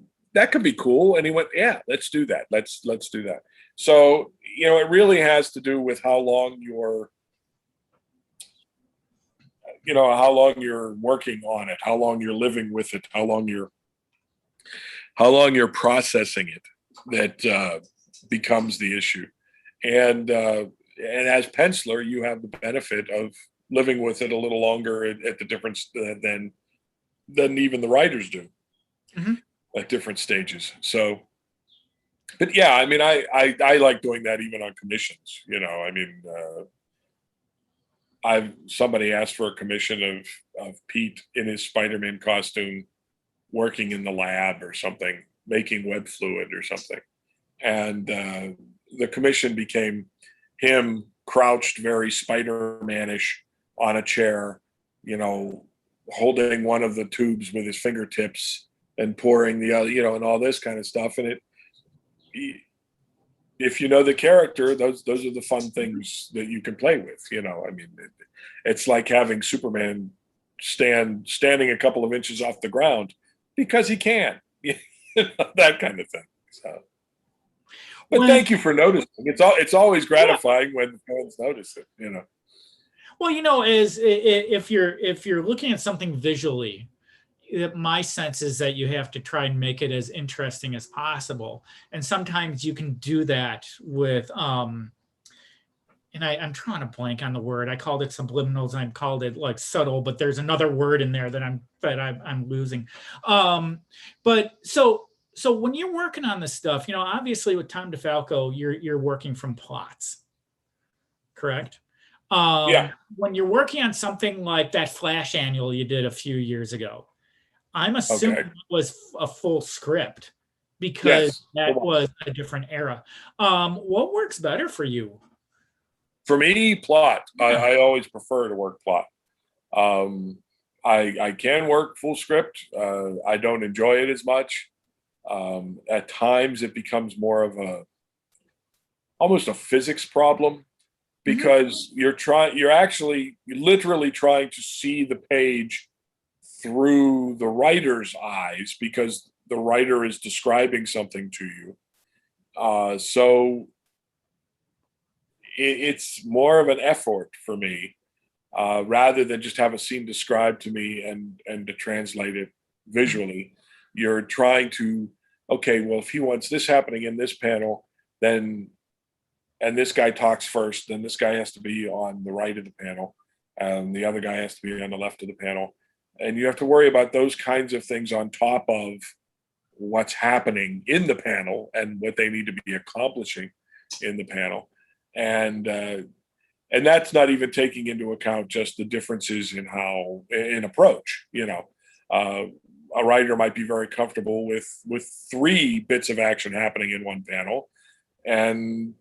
could be cool. And he went, yeah, let's do that. Let's do that. So it really has to do with how long you're working on it, how long you're living with it, how long you're processing it, that becomes the issue. And as penciler, you have the benefit of living with it a little longer at the difference than even the writers do at different stages. So, but yeah, I mean, I like doing that even on commissions. Somebody asked for a commission of Pete in his Spider-Man costume, working in the lab or something, making web fluid or something, and the commission became him crouched very Spider-Man-ish on a chair, holding one of the tubes with his fingertips and pouring the other, and all this kind of stuff. And if you know the character, those are the fun things that you can play with. It's like having Superman standing a couple of inches off the ground because he can, that kind of thing. So. But thank you for noticing. It's always gratifying when fans notice it. Well, is if you're looking at something visually, my sense is that you have to try and make it as interesting as possible. And sometimes you can do that with and I'm trying to blank on the word. I called it subliminals and I called it like subtle, but there's another word in there that I'm losing. But so when you're working on this stuff, obviously with Tom DeFalco, you're working from plots, correct? Yeah. When you're working on something like that Flash annual you did a few years ago, I'm assuming it was a full script because that was a different era. What works better for you? For me, plot. Yeah. I always prefer to work plot. I can work full script. I don't enjoy it as much. At times it becomes more of almost a physics problem, because you're literally trying to see the page through the writer's eyes, because the writer is describing something to you. So it's more of an effort for me, rather than just have a scene described to me and to translate it visually. You're trying to, okay, well, if he wants this happening in this panel, and this guy talks first, then this guy has to be on the right of the panel, and the other guy has to be on the left of the panel. And you have to worry about those kinds of things on top of what's happening in the panel and what they need to be accomplishing in the panel. And that's not even taking into account just the differences in approach. A writer might be very comfortable with 3 bits of action happening in one panel, and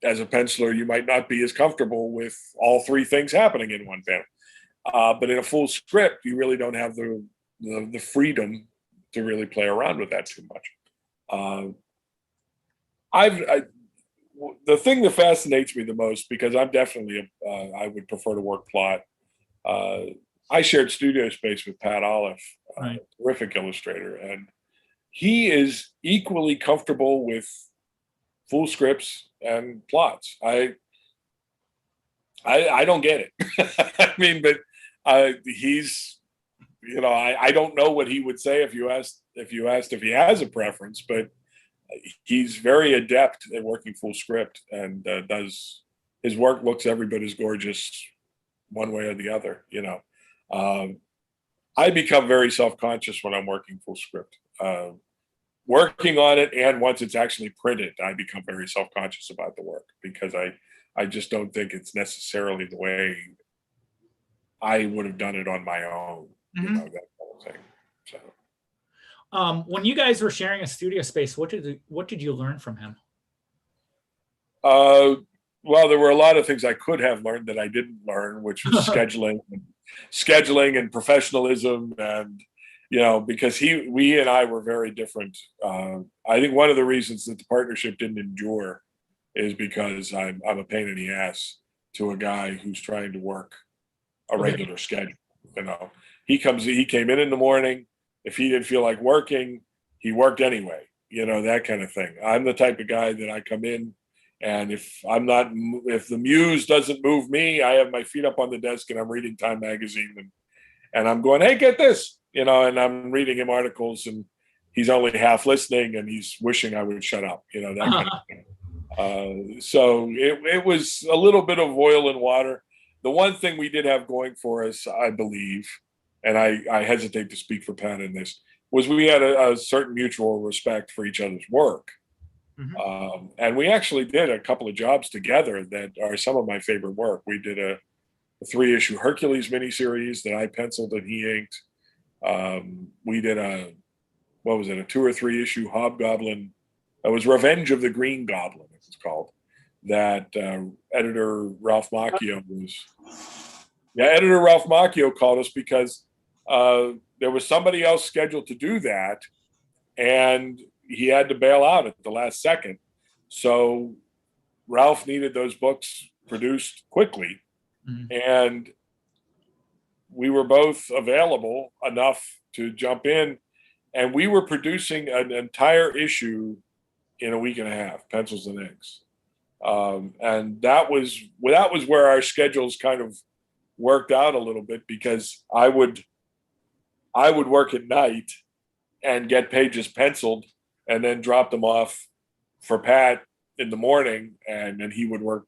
as a penciler, you might not be as comfortable with all 3 things happening in one panel. But in a full script, you really don't have the freedom to really play around with that too much. The thing that fascinates me the most, because I'm definitely I would prefer to work plot. I shared studio space with Pat Olive, Right. terrific illustrator, and he is equally comfortable with full scripts and plots. I don't get it. I mean, but he's, I don't know what he would say if you asked if he has a preference, but he's very adept at working full script, and does his work looks every bit as gorgeous one way or the other. I become very self-conscious when I'm working full script. Working on it, and once it's actually printed, I become very self-conscious about the work, because I just don't think it's necessarily the way I would have done it on my own, Mm-hmm. that kind of thing. So, when you guys were sharing a studio space, what did you learn from him? Well, there were a lot of things I could have learned that I didn't learn, which was scheduling and professionalism, and because we and I were very different. I think one of the reasons that the partnership didn't endure is because I'm a pain in the ass to a guy who's trying to work a regular schedule. He came in the morning. If he didn't feel like working, he worked anyway. That kind of thing. I'm the type of guy that I come in, and if the muse doesn't move me, I have my feet up on the desk and I'm reading Time magazine, and I'm going, hey, get this, and I'm reading him articles, and he's only half listening, and he's wishing I would shut up, that kind of thing. So it was a little bit of oil and water. The one thing we did have going for us, I believe, and I hesitate to speak for Pat in this, was we had a certain mutual respect for each other's work. Mm-hmm. And we actually did a couple of jobs together that are some of my favorite work. We did a 3-issue Hercules miniseries that I penciled and he inked. We did a 2 or 3 issue Hobgoblin. It was Revenge of the Green Goblin, it's called. That editor Ralph Macchio called us because there was somebody else scheduled to do that, and he had to bail out at the last second. So Ralph needed those books produced quickly. Mm-hmm. And we were both available enough to jump in, and we were producing an entire issue in a week and a half, pencils and inks. And that was where our schedules kind of worked out a little bit, because I would work at night and get pages penciled and then drop them off for Pat in the morning, and then he would work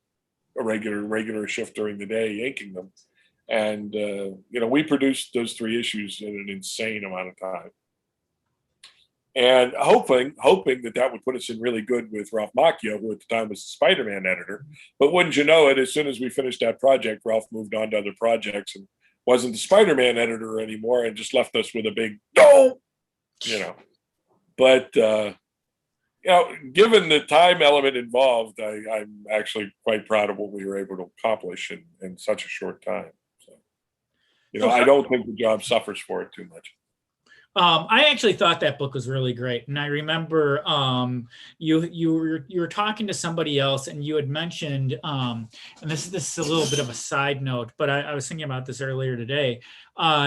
a regular shift during the day inking them. And we produced those 3 issues in an insane amount of time, and hoping that would put us in really good with Ralph Macchio, who at the time was the Spider-Man editor. But wouldn't you know it, as soon as we finished that project, Ralph moved on to other projects and wasn't the Spider-Man editor anymore, and just left us with a big no. But given the time element involved, I'm actually quite proud of what we were able to accomplish in such a short time. So, I don't think the job suffers for it too much. I actually thought that book was really great, and I remember you were talking to somebody else, and you had mentioned, and this is a little bit of a side note, but I was thinking about this earlier today.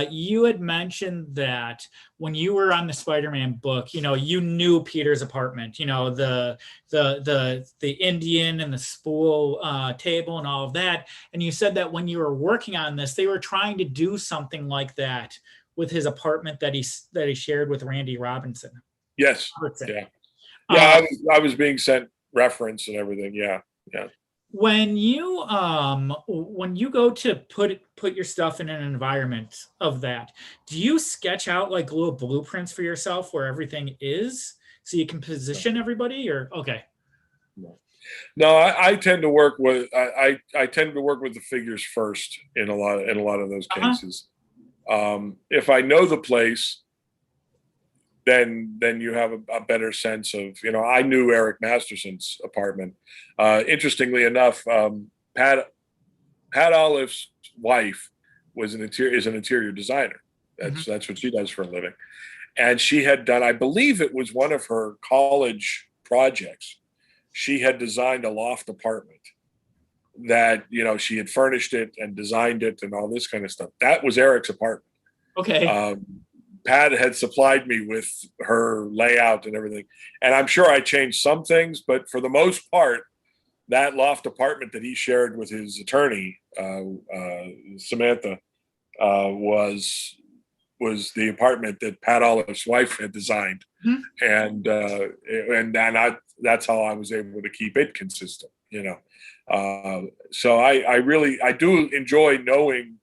You had mentioned that when you were on the Spider-Man book, you knew Peter's apartment, the Indian and the spool table and all of that, and you said that when you were working on this, they were trying to do something like that with his apartment that he shared with Randy Robinson. Yes. Yeah. I was being sent reference and everything. Yeah. When you go to put your stuff in an environment of that, do you sketch out like little blueprints for yourself where everything is, so you can position everybody? Or okay. No, I tend to work with I tend to work with the figures first in a lot of those cases. If I know the place, then you have a better sense of, I knew Eric Masterson's apartment. Interestingly enough, Pat Olive's wife is an interior designer. That's what she does for a living. And she had done, I believe it was one of her college projects. She had designed a loft apartment that, she had furnished it and designed it and all this kind of stuff. That was Eric's apartment. Okay. Pat had supplied me with her layout and everything. And I'm sure I changed some things, but for the most part, that loft apartment that he shared with his attorney, Samantha, was the apartment that Pat Olive's wife had designed. And that's how I was able to keep it consistent, so I do enjoy knowing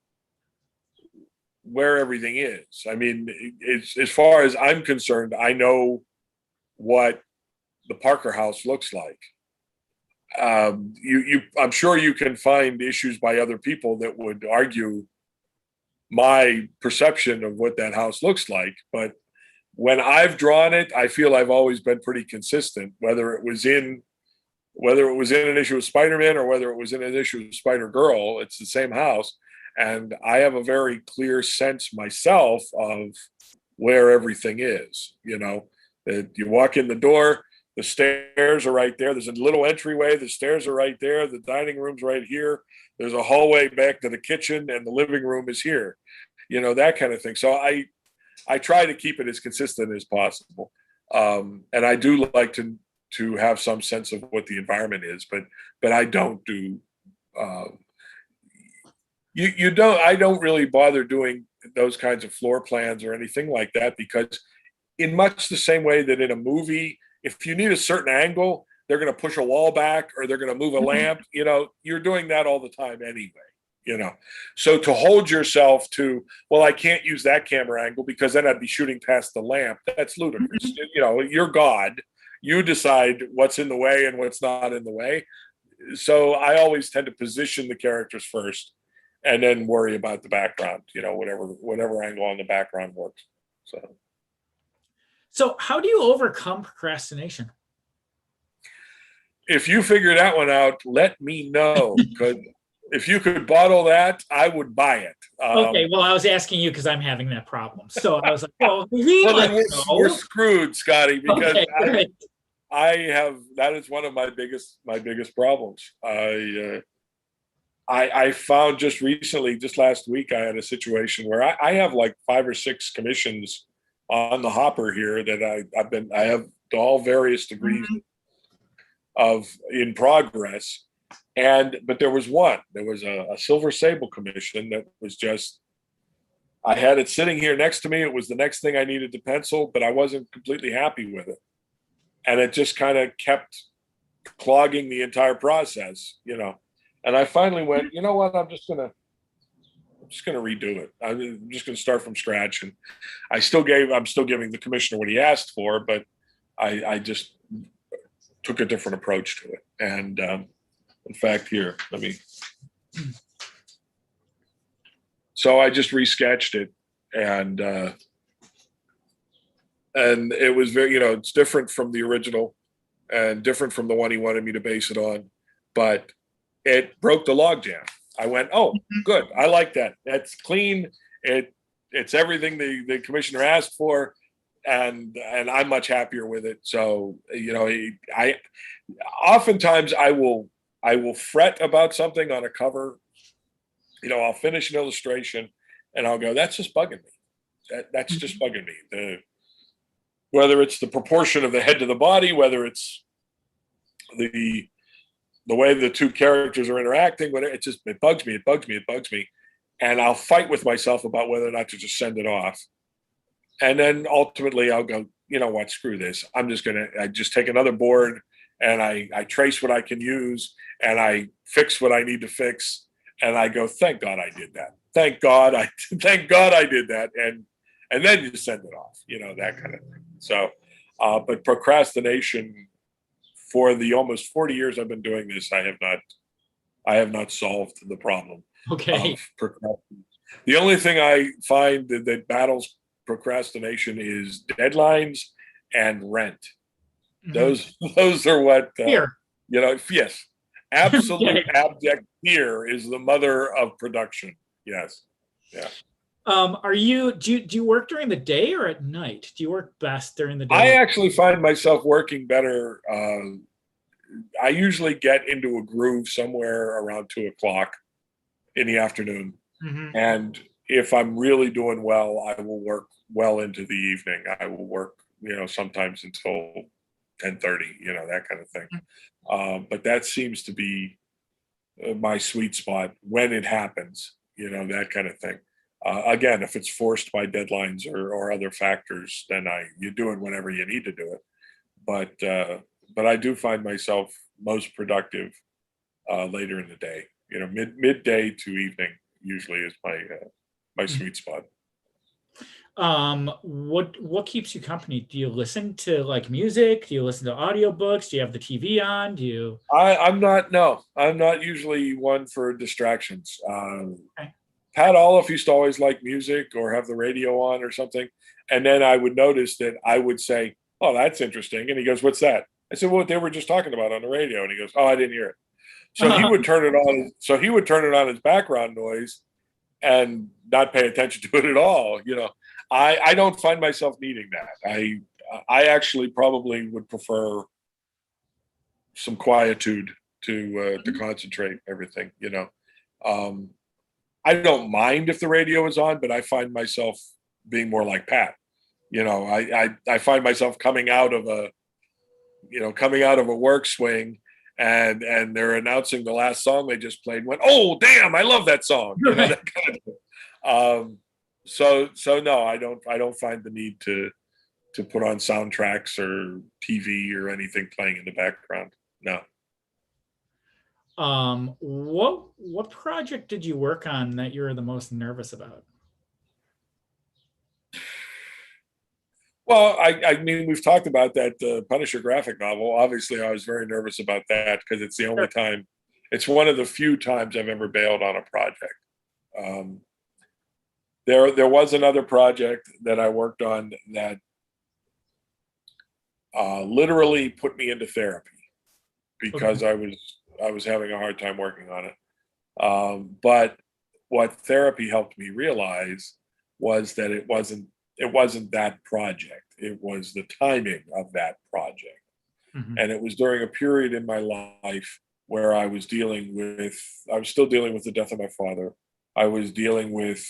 where everything is. I mean, as far as I'm concerned, I know what the Parker house looks like. I'm sure you can find issues by other people that would argue my perception of what that house looks like, but when I've drawn it, I feel I've always been pretty consistent, whether it was in an issue of Spider-Man or whether it was in an issue of Spider-Girl. It's the same house. And I have a very clear sense myself of where everything is. That you walk in the door, the stairs are right there. There's a little entryway. The stairs are right there. The dining room's right here. There's a hallway back to the kitchen, and the living room is here. That kind of thing. So I try to keep it as consistent as possible. And I do like to have some sense of what the environment is, but I don't do, I don't really bother doing those kinds of floor plans or anything like that, because in much the same way that in a movie, if you need a certain angle, they're going to push a wall back or they're going to move a lamp, you're doing that all the time anyway. So to hold yourself to, well, I can't use that camera angle because then I'd be shooting past the lamp. That's ludicrous. You're God. You decide what's in the way and what's not in the way. So I always tend to position the characters first and then worry about the background, whatever angle on the background works. So how do you overcome procrastination? If you figure that one out, let me know. Because if you could bottle that, I would buy it. Okay, well, I was asking you because I'm having that problem. So I was like, well, we're screwed, Scotty, because okay, that is one of my biggest problems. I found just recently, just last week, I had a situation where I have like 5 or 6 commissions on the hopper here that I have all various degrees of in progress. But there was a Silver Sable commission that was just, I had it sitting here next to me. It was the next thing I needed to pencil, but I wasn't completely happy with it. And it just kind of kept clogging the entire process, And I finally went, you know what? I'm just gonna redo it. I'm just gonna start from scratch. And I'm still giving the commissioner what he asked for, but I just took a different approach to it. And in fact, here, so I just resketched it, and it was very, it's different from the original and different from the one he wanted me to base it on, but it broke the logjam. I went, oh, good. I like that. That's clean. It's everything the commissioner asked for, and I'm much happier with it. So, I oftentimes I will fret about something on a cover. I'll finish an illustration and I'll go, that's just bugging me. That's just bugging me. Whether it's the proportion of the head to the body, whether it's the way the two characters are interacting, it bugs me. And I'll fight with myself about whether or not to just send it off. And then ultimately I'll go, you know what, screw this. I just take another board and I trace what I can use and I fix what I need to fix. And I go, thank God I did that. Thank God I did that. And then you send it off, that kind of thing. So, but procrastination, for the almost 40 years I've been doing this, I have not solved the problem. Okay. Of procrastination. The only thing I find that battles procrastination is deadlines and rent. Those are what fear. Yes, absolute abject fear is the mother of production. Yes, yeah. Do you work during the day or at night? Do you work best during the day? I actually find myself working better. I usually get into a groove somewhere around 2 o'clock in the afternoon. Mhm. And if I'm really doing well, I will work well into the evening. I will work, sometimes until 10:30, that kind of thing. But that seems to be my sweet spot when it happens, that kind of thing. Again, if it's forced by deadlines or other factors, then you do it whenever you need to do it. But I do find myself most productive later in the day. Midday to evening usually is my sweet spot. What keeps you company? Do you listen to like music? Do you listen to audiobooks? Do you have the TV on? Do you? I'm not. No, I'm not usually one for distractions. Okay. Pat Olive used to always like music or have the radio on or something, and then I would notice that I would say, "Oh, that's interesting," and he goes, "What's that?" I said, "Well, what they were just talking about on the radio," and he goes, "Oh, I didn't hear it." So he would turn it on. So he would turn it on as background noise and not pay attention to it at all. I don't find myself needing that. I actually probably would prefer some quietude to concentrate everything. I don't mind if the radio is on, but I find myself being more like Pat. I find myself coming out of a work swing, and they're announcing the last song they just played. Went, oh damn, I love that song. That kind of thing. So no, I don't find the need to put on soundtracks or TV or anything playing in the background. No. What project did you work on that you were the most nervous about? Well, I mean, we've talked about that Punisher graphic novel. Obviously, I was very nervous about that because it's the only time, it's one of the few times I've ever bailed on a project. There was another project that I worked on that literally put me into therapy because I was having a hard time working on it. But what therapy helped me realize was that it wasn't that project. It was the timing of that project. Mhm. And it was during a period in my life where I was still dealing with the death of my father. I was dealing with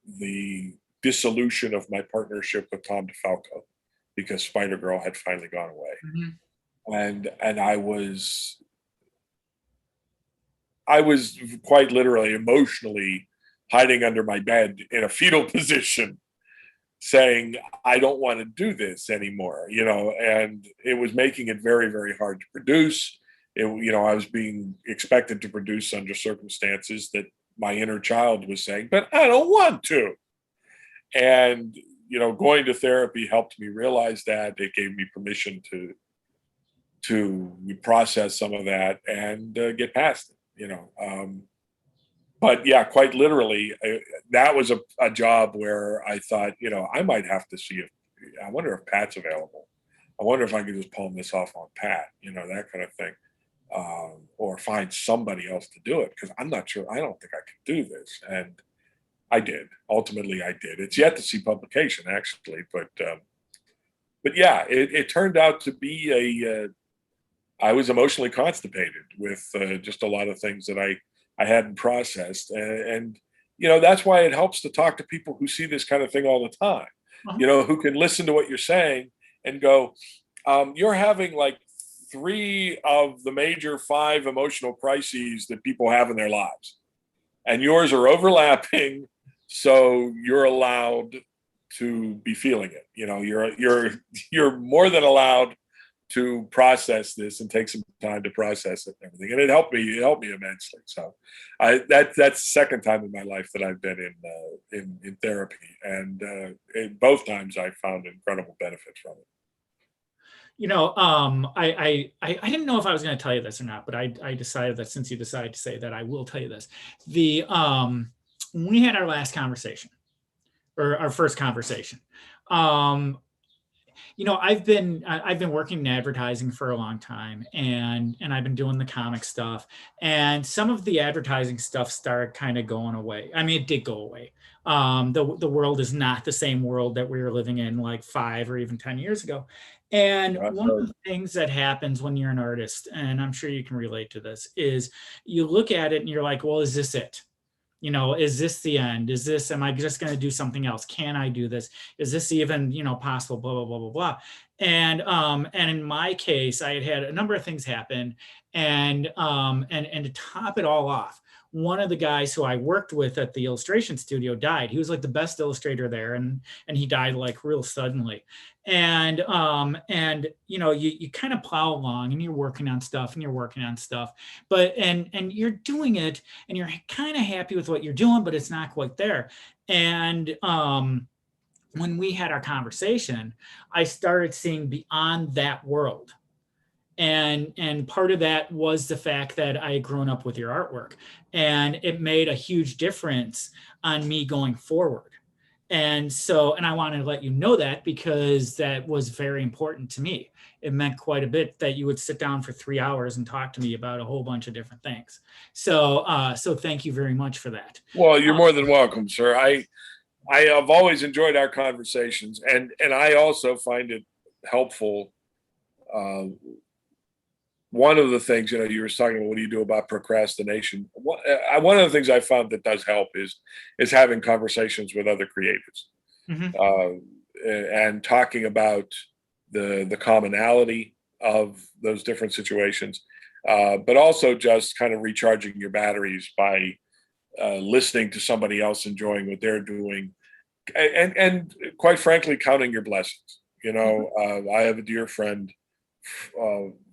the dissolution of my partnership with Tom DeFalco because Spider-Girl had finally gone away. Mhm. And I was quite literally emotionally hiding under my bed in a fetal position saying, I don't want to do this anymore, and it was making it very, very hard to produce. I was being expected to produce under circumstances that my inner child was saying, but I don't want to. And, going to therapy helped me realize that. It gave me permission to process some of that and get past it, but yeah, quite literally, that was a job where I thought, I might have to see if, I wonder if Pat's available. I wonder if I could just palm this off on Pat, that kind of thing. Or find somebody else to do it because I'm not sure. I don't think I can do this. And I did. Ultimately, I did. It's yet to see publication, actually. But yeah, it turned out to be I was emotionally constipated with just a lot of things that I hadn't processed. And that's why it helps to talk to people who see this kind of thing all the time, who can listen to what you're saying and go, you're having like 3 of the major 5 emotional crises that people have in their lives. And yours are overlapping. So you're allowed to be feeling it. You're more than allowed to process this and take some time to process it and everything. And it helped me immensely. So that's the second time in my life that I've been in therapy. And both times I found incredible benefit from it. I didn't know if I was going to tell you this or not, but I decided that since you decided to say that, I will tell you this. When we had our last conversation, or our first conversation, I've been working in advertising for a long time, and I've been doing the comic stuff, and some of the advertising stuff started kind of going away. I mean, it did go away. The world is not the same world that we were living in like 5 or even 10 years ago. And one of the things that happens when you're an artist, and I'm sure you can relate to this, is you look at it and you're like, well, is this it? Is this the end? Am I just going to do something else? Can I do this? Is this even, possible? Blah, blah, blah, blah, blah. And in my case, I had a number of things happen, and to top it all off, one of the guys who I worked with at the illustration studio died. He was like the best illustrator there, and he died like real suddenly. And you kind of plow along and you're working on stuff and you're working on stuff, but and you're doing it and you're kind of happy with what you're doing, but it's not quite there. And when we had our conversation, I started seeing beyond that world. And part of that was the fact that I had grown up with your artwork, and it made a huge difference on me going forward. And I wanted to let you know that, because that was very important to me. It meant quite a bit that you would sit down for 3 hours and talk to me about a whole bunch of different things. So thank you very much for that. Well, you're more than welcome, sir. I have always enjoyed our conversations, and I also find it helpful. One of the things, you were talking about, what do you do about procrastination? One of the things I found that does help is having conversations with other creatives, and talking about the commonality of those different situations, but also just kind of recharging your batteries by listening to somebody else enjoying what they're doing, and quite frankly, counting your blessings. I have a dear friend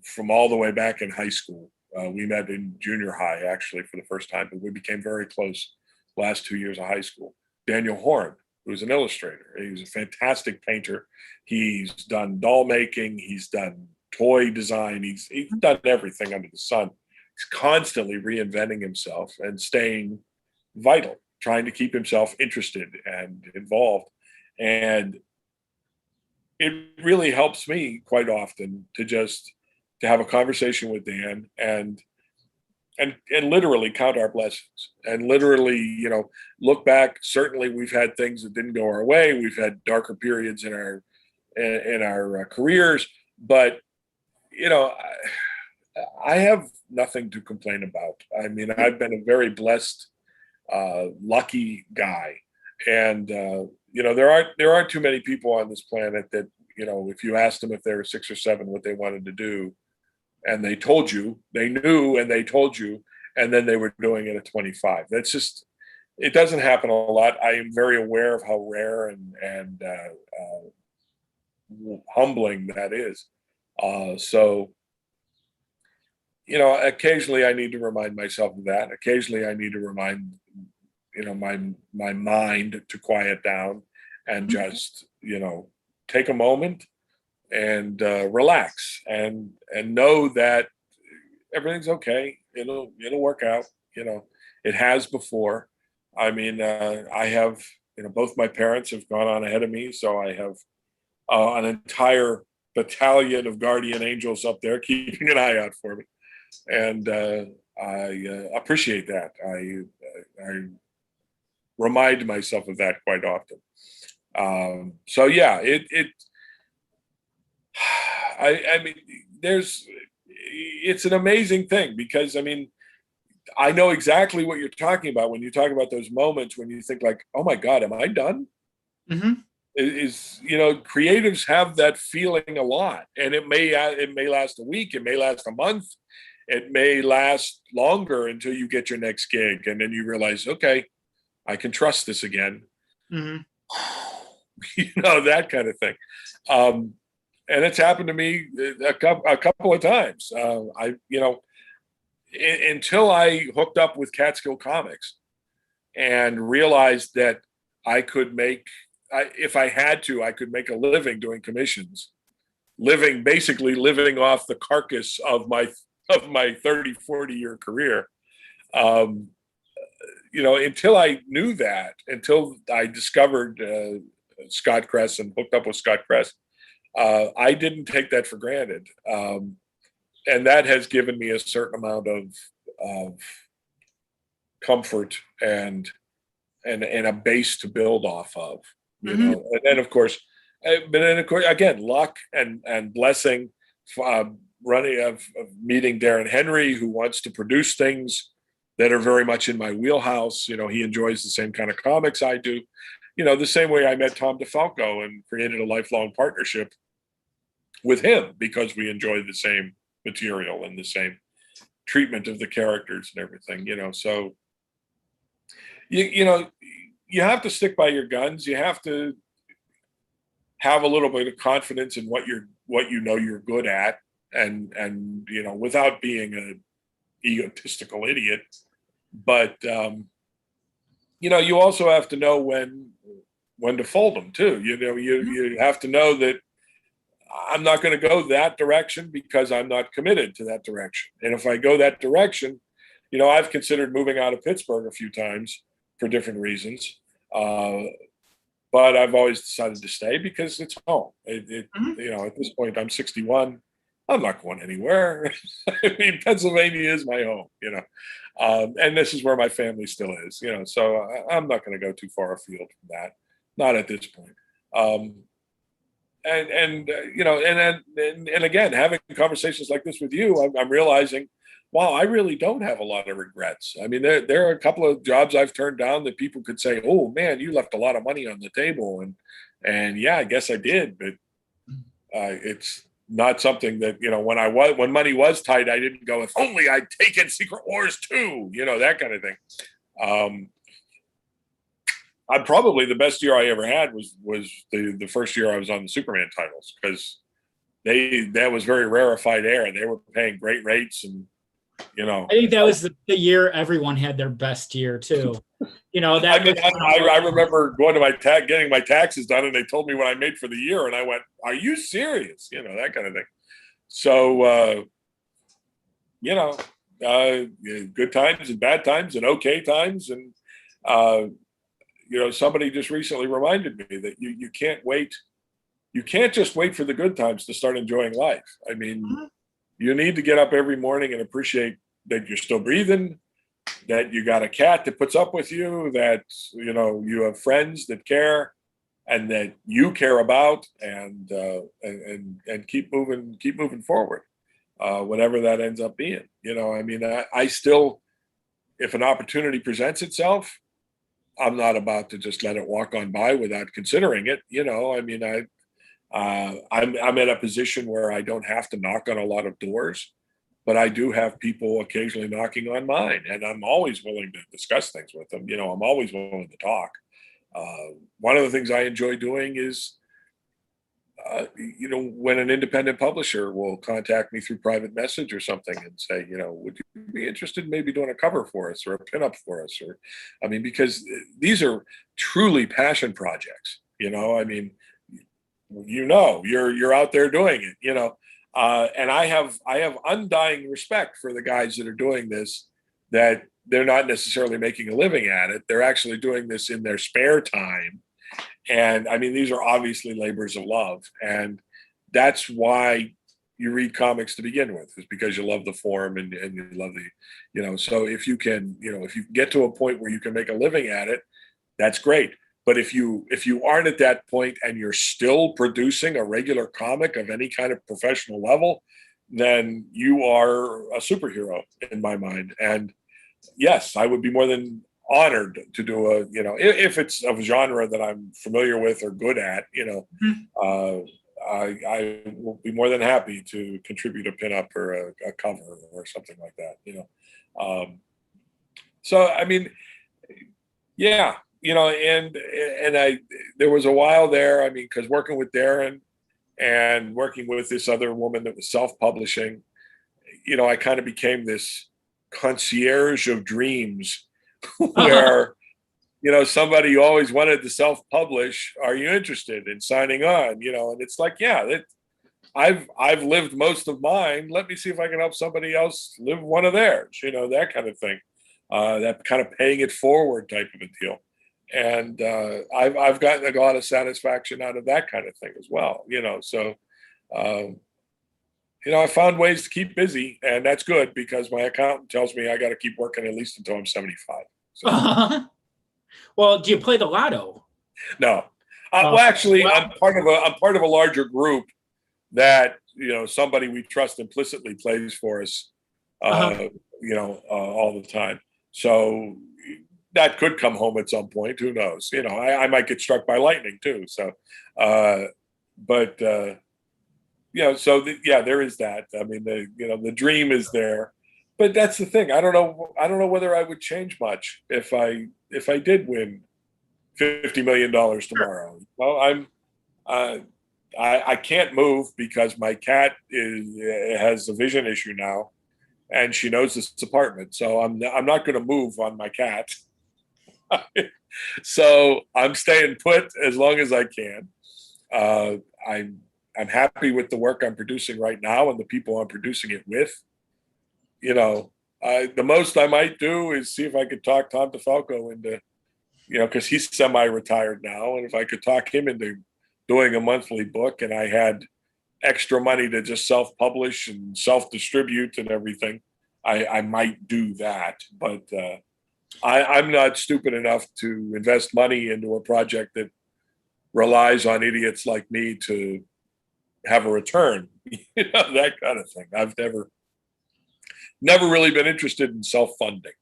from all the way back in high school. We met in junior high, actually, for the first time, but we became very close last 2 years of high school. Daniel Horn, who's an illustrator. He's a fantastic painter. He's done doll making. He's done toy design. He's done everything under the sun. He's constantly reinventing himself and staying vital, trying to keep himself interested and involved. And it really helps me quite often to have a conversation with Dan and literally count our blessings, and literally, look back. Certainly we've had things that didn't go our way. We've had darker periods in our careers, but I have nothing to complain about. I mean, I've been a very blessed, lucky guy. And, there aren't too many people on this planet that, if you asked them if they were 6 or 7, what they wanted to do, and they told you, they knew, and they told you, and then they were doing it at 25. That's just, it doesn't happen a lot. I am very aware of how rare and humbling that is. So, occasionally I need to remind myself of that. Occasionally I need to remind, my mind to quiet down and just, take a moment and relax and know that everything's okay. It'll work out. It has before. I mean, I have, both my parents have gone on ahead of me, so I have an entire battalion of guardian angels up there keeping an eye out for me, and I appreciate that. I remind myself of that quite often. So yeah, I mean, it's an amazing thing, because I mean, I know exactly what you're talking about when you talk about those moments when you think like, oh my God, am I done? Mm-hmm. Creatives have that feeling a lot, and it may last a week, it may last a month, it may last longer until you get your next gig, and then you realize, okay, I can trust this again. Mm-hmm. That kind of thing. And it's happened to me a couple of times. Until I hooked up with Catskill Comics and realized that I could if I had to, I could make a living doing commissions, basically living off the carcass of my 30, 40-year career. Until I knew that, until I discovered Scott Kress and hooked up with Scott Kress, I didn't take that for granted. And that has given me a certain amount of comfort and a base to build off of, you know. And then of course, again, luck and blessing, running of meeting Darren Henry, who wants to produce things that are very much in my wheelhouse. You know, he enjoys the same kind of comics I do. You know, the same way I met Tom DeFalco and created a lifelong partnership with him because we enjoy the same material and the same treatment of the characters and everything, you know. So you know, you have to stick by your guns. You have to have a little bit of confidence in what you know you're good at, and you know, without being an egotistical idiot. But you know, you also have to know when to fold them too. You know, you have to know that I'm not going to go that direction because I'm not committed to that direction. And if I go that direction, you know, I've considered moving out of Pittsburgh a few times for different reasons. But I've always decided to stay because it's home. You know, at this point, I'm 61. I'm not going anywhere. I mean, Pennsylvania is my home, you know, and this is where my family still is, you know, so I'm not going to go too far afield from that. Not at this point. You know, and again, having conversations like this with you, I'm realizing, wow, I really don't have a lot of regrets. I mean, there are a couple of jobs I've turned down that people could say, oh man, you left a lot of money on the table. And yeah, I guess I did, but it's not something that, you know, when money was tight, I didn't go, if only I'd taken Secret Wars 2, you know, that kind of thing. Probably the best year I ever had was the first year I was on the Superman titles, because that was very rarefied air. They were paying great rates, and you know, I think that was the year everyone had their best year too. You know, that I mean, I remember going to getting my taxes done, and they told me what I made for the year, and I went, "Are you serious?" You know, that kind of thing. So, you know, good times and bad times and okay times, and you know, somebody just recently reminded me that you can't wait. You can't just wait for the good times to start enjoying life. I mean, you need to get up every morning and appreciate that you're still breathing, that you got a cat that puts up with you, that, you know, you have friends that care and that you care about, and keep moving forward, whatever that ends up being. You know, I mean, I still, if an opportunity presents itself, I'm not about to just let it walk on by without considering it. You know, I mean, I'm at a position where I don't have to knock on a lot of doors, but I do have people occasionally knocking on mine, and I'm always willing to discuss things with them. You know, I'm always willing to talk. One of the things I enjoy doing is, you know, when an independent publisher will contact me through private message or something and say, you know, would you be interested in maybe doing a cover for us or a pinup for us? Or, I mean, because these are truly passion projects, you know, I mean, you know, you're out there doing it, you know, and I have undying respect for the guys that are doing this, that they're not necessarily making a living at it. They're actually doing this in their spare time. And I mean, these are obviously labors of love. And that's why you read comics to begin with, is because you love the form and you love the, you know, so if you can, you know, if you get to a point where you can make a living at it, that's great. But if you aren't at that point and you're still producing a regular comic of any kind of professional level, then you are a superhero in my mind. And yes, I would be more than honored to do a, you know, if it's of a genre that I'm familiar with or good at, you know, I will be more than happy to contribute a pinup or a cover or something like that, you know. So, I mean, yeah, you know, and there was a while there, I mean, because working with Darren and working with this other woman that was self-publishing, you know, I kind of became this concierge of dreams where, you know, somebody who always wanted to self-publish, are you interested in signing on? You know, and it's like, yeah, I've lived most of mine. Let me see if I can help somebody else live one of theirs, you know, that kind of thing. That kind of paying it forward type of a deal. And I've gotten a lot of satisfaction out of that kind of thing as well, so um, I found ways to keep busy, and that's good because my accountant tells me I got to keep working at least until I'm 75. So. Well, do you play the lotto? No. Well, actually, I'm part of a larger group that somebody we trust implicitly plays for us, all the time. So that could come home at some point. Who knows? I might get struck by lightning too. So, but so there is that. I mean, the dream is there, but that's the thing. I don't know whether I would change much if I did win $50 million tomorrow. Well, I can't move because my cat has a vision issue now, and she knows this apartment. So I'm not going to move on my cat. So I'm staying put as long as I can. I'm happy with the work I'm producing right now and the people I'm producing it with. The most I might do is see if I could talk Tom DeFalco into, because he's semi-retired now, and if I could talk him into doing a monthly book, and I had extra money to just self-publish and self-distribute and everything, I might do that. But I'm not stupid enough to invest money into a project that relies on idiots like me to have a return, that kind of thing. I've never really been interested in self-funding,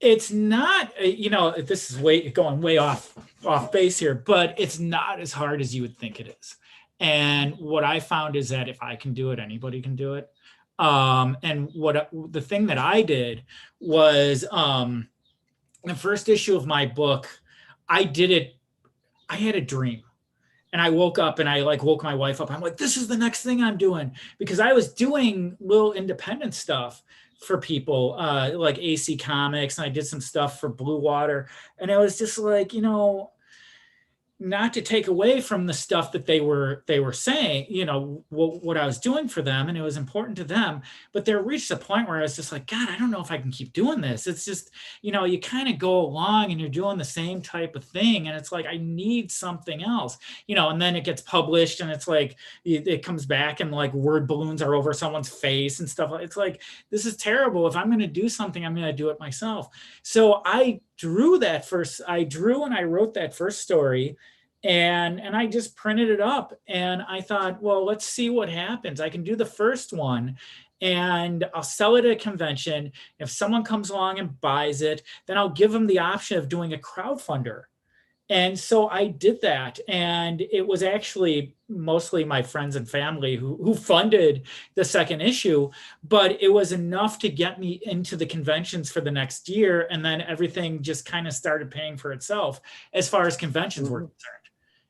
It's not, this is going way off base here, but it's not as hard as you would think it is. And what I found is that if I can do it, anybody can do it. And the thing that I did was, the first issue of my book, I had a dream. And I woke up and I woke my wife up. I'm like, this is the next thing I'm doing, because I was doing little independent stuff for people, like AC Comics, and I did some stuff for Blue Water. And it was just like, not to take away from the stuff that they were saying, what I was doing for them, and it was important to them, but there reached a point where I was just like, God, I don't know if I can keep doing this. It's just, you kind of go along and you're doing the same type of thing, and it's like, I need something else, and then it gets published, and it's like it comes back and like word balloons are over someone's face and stuff. It's like, this is terrible. If I'm going to do something, I'm going to do it myself. So I drew and I wrote that first story, and I just printed it up, and I thought, well, let's see what happens. I can do the first one and I'll sell it at a convention. If someone comes along and buys it, then I'll give them the option of doing a crowdfunder. And so I did that, and it was actually mostly my friends and family who funded the second issue, but it was enough to get me into the conventions for the next year, and then everything just kind of started paying for itself as far as conventions were concerned.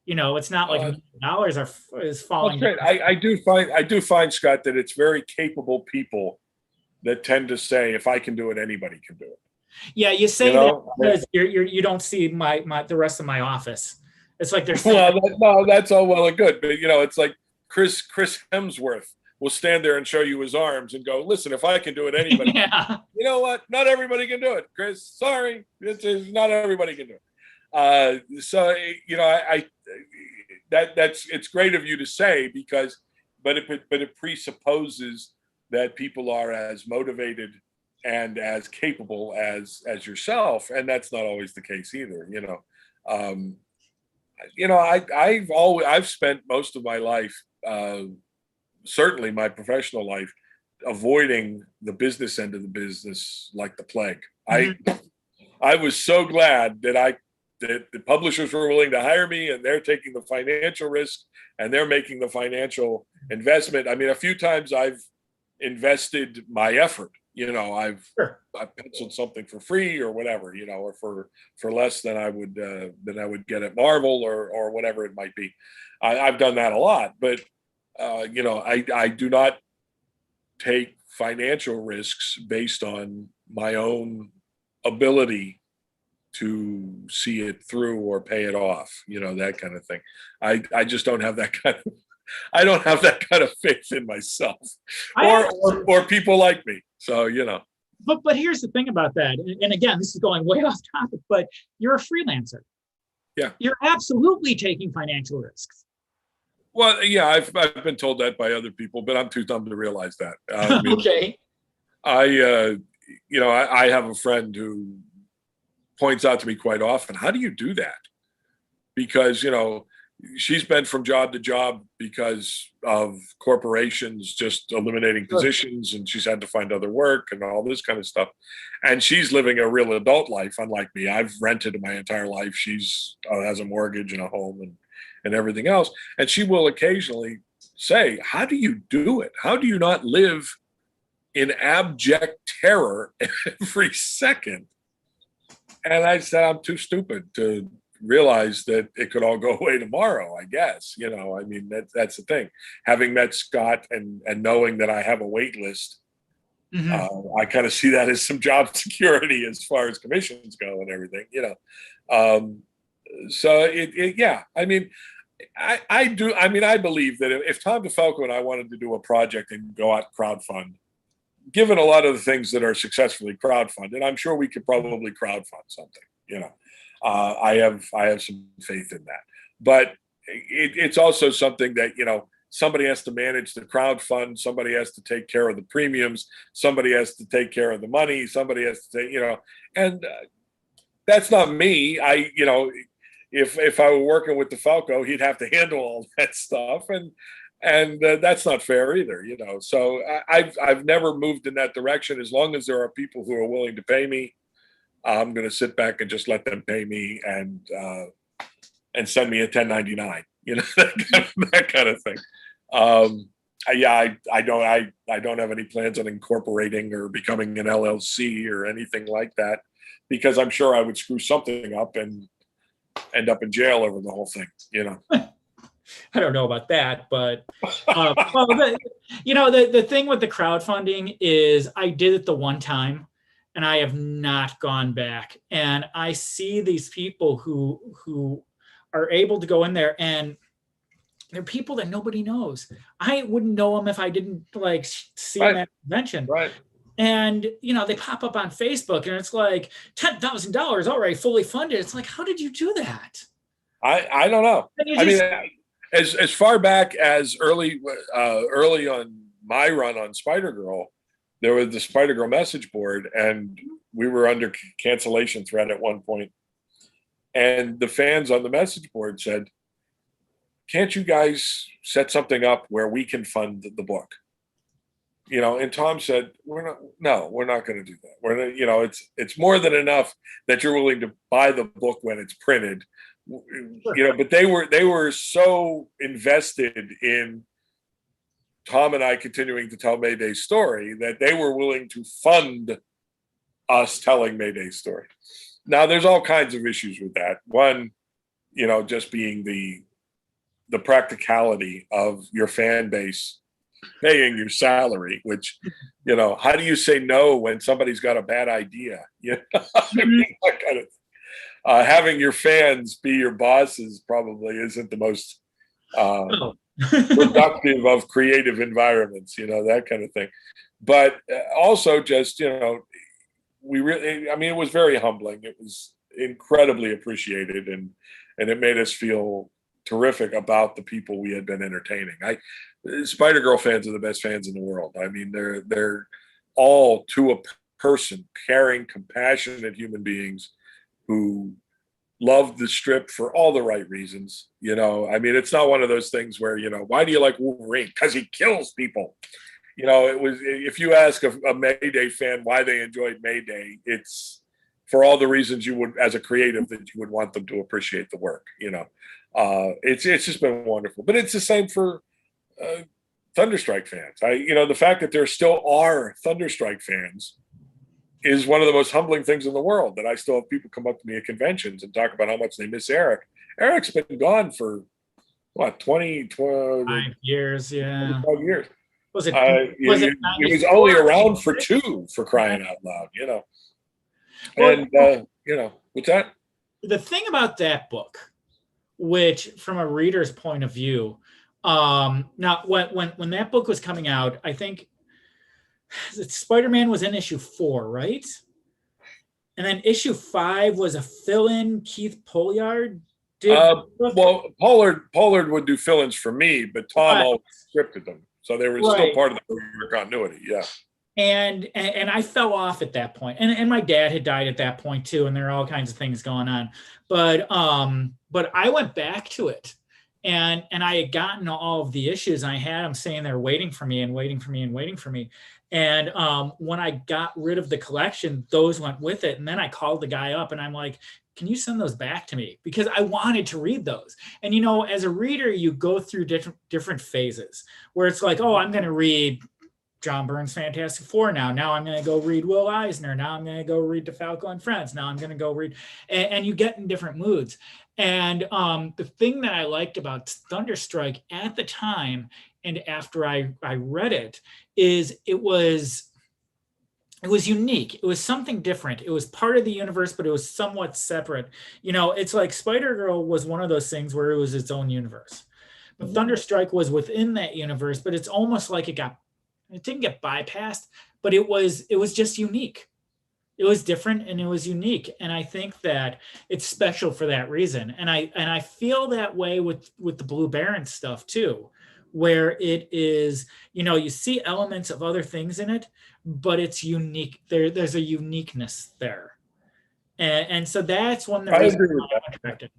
It's not like $1 million is falling. That's great. I do find, Scott, that it's very capable people that tend to say, if I can do it, anybody can do it. Yeah, you say that because you don't see the rest of my office. It's like there's no, that's all well and good, but it's like Chris Hemsworth will stand there and show you his arms and go, listen, if I can do it, anybody. Yeah. You know what? Not everybody can do it, Chris. Sorry, not everybody can do it. It's great of you to say, but it presupposes that people are as motivated and as capable as yourself, and that's not always the case either. I've spent most of my life, certainly my professional life, avoiding the business end of the business like the plague. Mm-hmm. I was so glad that the publishers were willing to hire me, and they're taking the financial risk and they're making the financial investment. I mean, a few times I've invested my effort. I've penciled something for free or whatever, or for less than I would get at Marvel or whatever it might be. I've done that a lot, but I do not take financial risks based on my own ability to see it through or pay it off, that kind of thing. I just don't have that kind of, I don't have that kind of faith in myself or people like me. So, But here's the thing about that, and again, this is going way off topic, but you're a freelancer. Yeah. You're absolutely taking financial risks. Well, yeah, I've been told that by other people, but I'm too dumb to realize that. Okay. I have a friend who points out to me quite often, how do you do that? Because, she's been from job to job because of corporations just eliminating positions, and she's had to find other work and all this kind of stuff. And she's living a real adult life, unlike me. I've rented my entire life. She's has a mortgage and a home and everything else. And she will occasionally say, how do you do it? How do you not live in abject terror every second? And I said, I'm too stupid to realize that it could all go away tomorrow, I guess. That's the thing. Having met Scott and knowing that I have a wait list, I kind of see that as some job security as far as commissions go and everything, So I do. I believe that if Tom DeFalco and I wanted to do a project and go out crowdfund, given a lot of the things that are successfully crowdfunded, I'm sure we could probably crowdfund something, I have some faith in that, but it's also something that, somebody has to manage the crowdfund. Somebody has to take care of the premiums. Somebody has to take care of the money. Somebody has to take, and that's not me. If I were working with DeFalco, he'd have to handle all that stuff. And that's not fair either, So I've never moved in that direction. As long as there are people who are willing to pay me, I'm going to sit back and just let them pay me and send me a 1099, that kind of thing. I don't have any plans on incorporating or becoming an LLC or anything like that, because I'm sure I would screw something up and end up in jail over the whole thing, I don't know about that, but the thing with the crowdfunding is I did it the one time and I have not gone back. And I see these people who are able to go in there, and they're people that nobody knows. I wouldn't know them if I didn't see them at a convention. Right. And, they pop up on Facebook and it's like $10,000 already fully funded. It's like, how did you do that? I don't know. As far back as early on my run on Spider-Girl, there was the Spider-Girl message board, and we were under cancellation threat at one point. And the fans on the message board said, can't you guys set something up where we can fund the book? And Tom said, we're not going to do that. It's more than enough that you're willing to buy the book when it's printed. But they were so invested in Tom and I continuing to tell Mayday's story that they were willing to fund us telling Mayday's story. Now, there's all kinds of issues with that. One, just being the practicality of your fan base paying your salary, which, how do you say no when somebody's got a bad idea? That kind of having your fans be your bosses probably isn't the most productive of creative environments, that kind of thing. But also just, it was very humbling. It was incredibly appreciated, and it made us feel terrific about the people we had been entertaining. Spider-Girl fans are the best fans in the world. They're all, to a person, caring, compassionate human beings who love the strip for all the right reasons. It's not one of those things where, why do you like Wolverine? Because he kills people. It was, if you ask a Mayday fan why they enjoyed Mayday, it's for all the reasons you would, as a creative, that you would want them to appreciate the work. It's just been wonderful. But it's the same for Thunderstrike fans. The fact that there still are Thunderstrike fans is one of the most humbling things in the world, that I still have people come up to me at conventions and talk about how much they miss Eric. Eric's been gone for what, 5 years? Yeah. 5 years. Was it? He was only around for 2, for crying out loud, And what's that? The thing about that book, which from a reader's point of view, now when that book was coming out, I think Spider-Man was in issue 4, right? And then issue 5 was a fill-in. Keith Polliard did. Well, Pollard would do fill-ins for me, but Tom always scripted them, so they were still part of the continuity. Yeah. And I fell off at that point. And my dad had died at that point too, and there are all kinds of things going on. But I went back to it, and I had gotten all of the issues, and I had them sitting there waiting for me and waiting for me and waiting for me. And when I got rid of the collection, those went with it. And then I called the guy up and I'm like, can you send those back to me? Because I wanted to read those. And, you know, as a reader, you go through different phases where it's like, oh, I'm going to read John Byrne's Fantastic Four now. Now I'm going to go read Will Eisner. Now I'm going to go read DeFalco and Friends. Now I'm going to go read, and you get in different moods. And the thing that I liked about Thunderstrike at the time and after I read it is it was unique. It was something different. It was part of the universe, but it was somewhat separate. You know, it's like Spider-Girl was one of those things where it was its own universe. But Thunderstrike was within that universe, but it's almost like it didn't get bypassed, but it was just unique. It was different and it was unique. And I think that it's special for that reason. And I feel that way with the Blue Baron stuff too, where it is, you know, you see elements of other things in it, but it's unique. There's a uniqueness there. And so that's one of the reasons why I'm attracted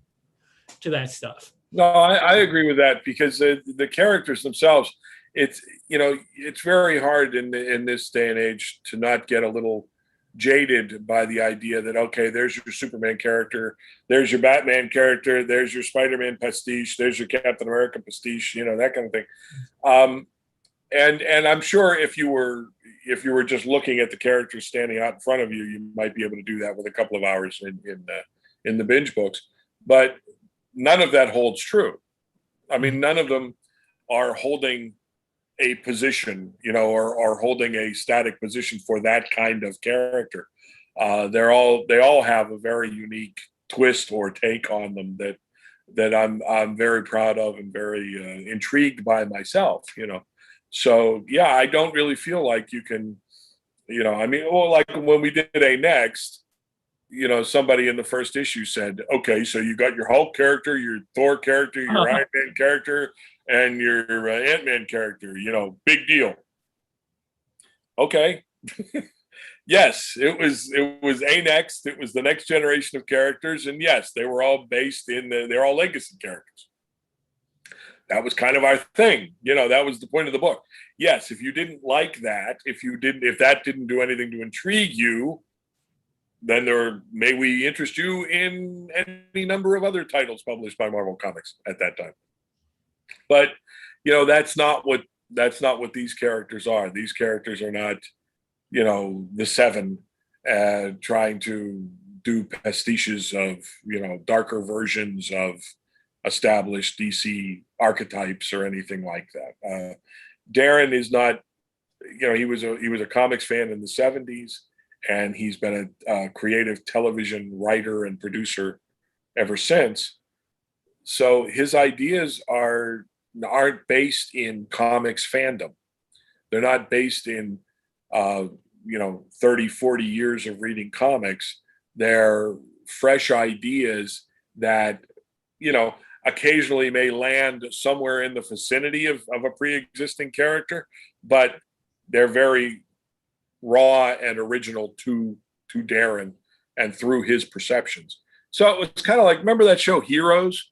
to that stuff. No, I agree with that, because the characters themselves, it's, you know, it's very hard in this day and age to not get a little jaded by the idea that, okay, there's your Superman character, there's your Batman character, there's your Spider-Man pastiche, there's your Captain America pastiche, you know, that kind of thing. And I'm sure if you were just looking at the characters standing out in front of you, you might be able to do that with a couple of hours in the binge books. But none of that holds true. I mean, none of them are holding a position, you know, or holding a static position for that kind of character. They all have a very unique twist or take on them that I'm very proud of and very intrigued by myself, you know. So yeah, I don't really feel like you can, you know, I mean, well, like when we did a Next, you know, somebody in the first issue said, okay, so you got your Hulk character, your Thor character, your Iron Man character, and your Ant-Man character, you know, big deal. Okay. Yes, it was a Next. It was the next generation of characters. And yes, they were all based they're all legacy characters. That was kind of our thing. You know, that was the point of the book. Yes, if you didn't like that, if that didn't do anything to intrigue you, then may we interest you in any number of other titles published by Marvel Comics at that time. But, you know, that's not what these characters are. These characters are not, you know, the Seven trying to do pastiches of, you know, darker versions of established DC archetypes or anything like that. Darren is not, you know, he was a comics fan in the 70s, and he's been a creative television writer and producer ever since. So his ideas aren't based in comics fandom. They're not based in, you know, 30, 40 years of reading comics. They're fresh ideas that, you know, occasionally may land somewhere in the vicinity of a pre-existing character, but they're very raw and original to Darren and through his perceptions. So it was kind of like, remember that show Heroes?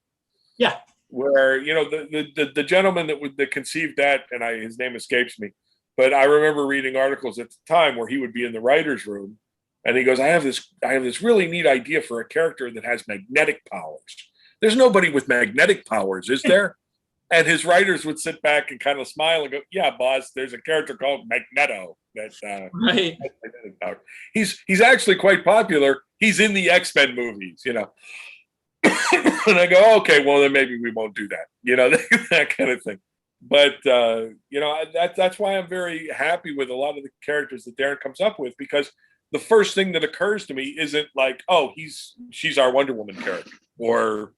Yeah. Where, you know, the gentleman that conceived that, and his name escapes me, but I remember reading articles at the time where he would be in the writer's room and he goes, I have this really neat idea for a character that has magnetic powers. There's nobody with magnetic powers, is there? And his writers would sit back and kind of smile and go, yeah, boss, there's a character called Magneto that right. has magnetic power. He's actually quite popular. He's in the X-Men movies, you know. And I go, okay, well, then maybe we won't do that, you know, that kind of thing. But, you know, that's why I'm very happy with a lot of the characters that Darren comes up with, because the first thing that occurs to me isn't like, oh, she's our Wonder Woman character, or,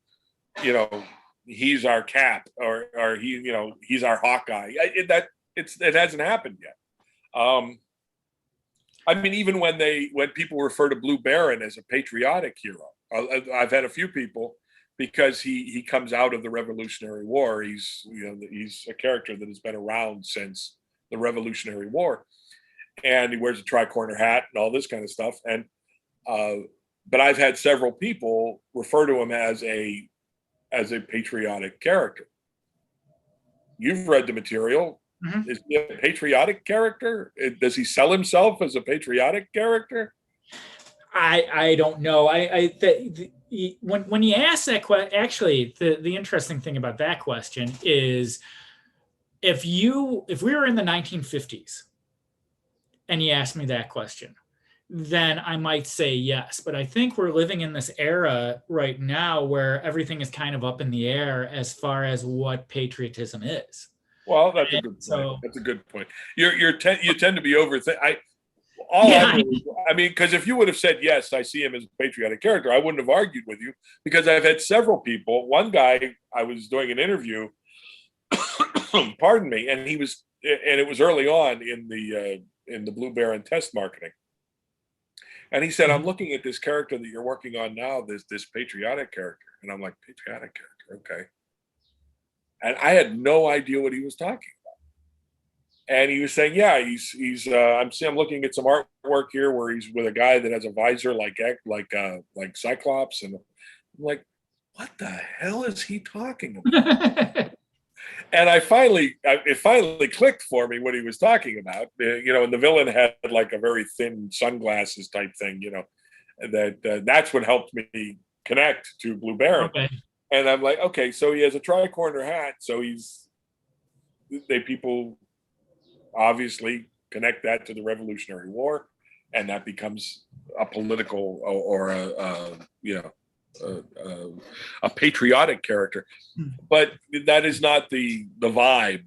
you know, he's our Cap, or he, you know, he's our Hawkeye. It hasn't happened yet. I mean, even when people refer to Blue Baron as a patriotic hero, I've had a few people, because he comes out of the Revolutionary War. He's a character that has been around since the Revolutionary War, and he wears a tricorner hat and all this kind of stuff. And but I've had several people refer to him as a patriotic character. You've read the material. Mm-hmm. Is he a patriotic character? Does he sell himself as a patriotic character? I don't know. When you ask that question, actually, the interesting thing about that question is, if we were in the 1950s and you asked me that question, then I might say yes. But I think we're living in this era right now where everything is kind of up in the air as far as what patriotism is. Well, that's a good point. So, that's a good point. You tend to be overthinking. I mean, because if you would have said yes, I see him as a patriotic character, I wouldn't have argued with you, because I've had several people. One guy, I was doing an interview, pardon me, and it was early on in the Blue Baron test marketing, and he said, "I'm looking at this character that you're working on now, this patriotic character," and I'm like, "Patriotic character, okay." And I had no idea what he was talking about. And he was saying, "Yeah, he's I'm looking at some artwork here where he's with a guy that has a visor like Cyclops," and I'm like, "What the hell is he talking about?" And it finally clicked for me what he was talking about. And the villain had like a very thin sunglasses type thing. That's what helped me connect to Blue Baron. Okay. And I'm like, okay, so he has a tricorner hat, so people obviously connect that to the Revolutionary War, and that becomes a political or a patriotic character. But that is not the vibe,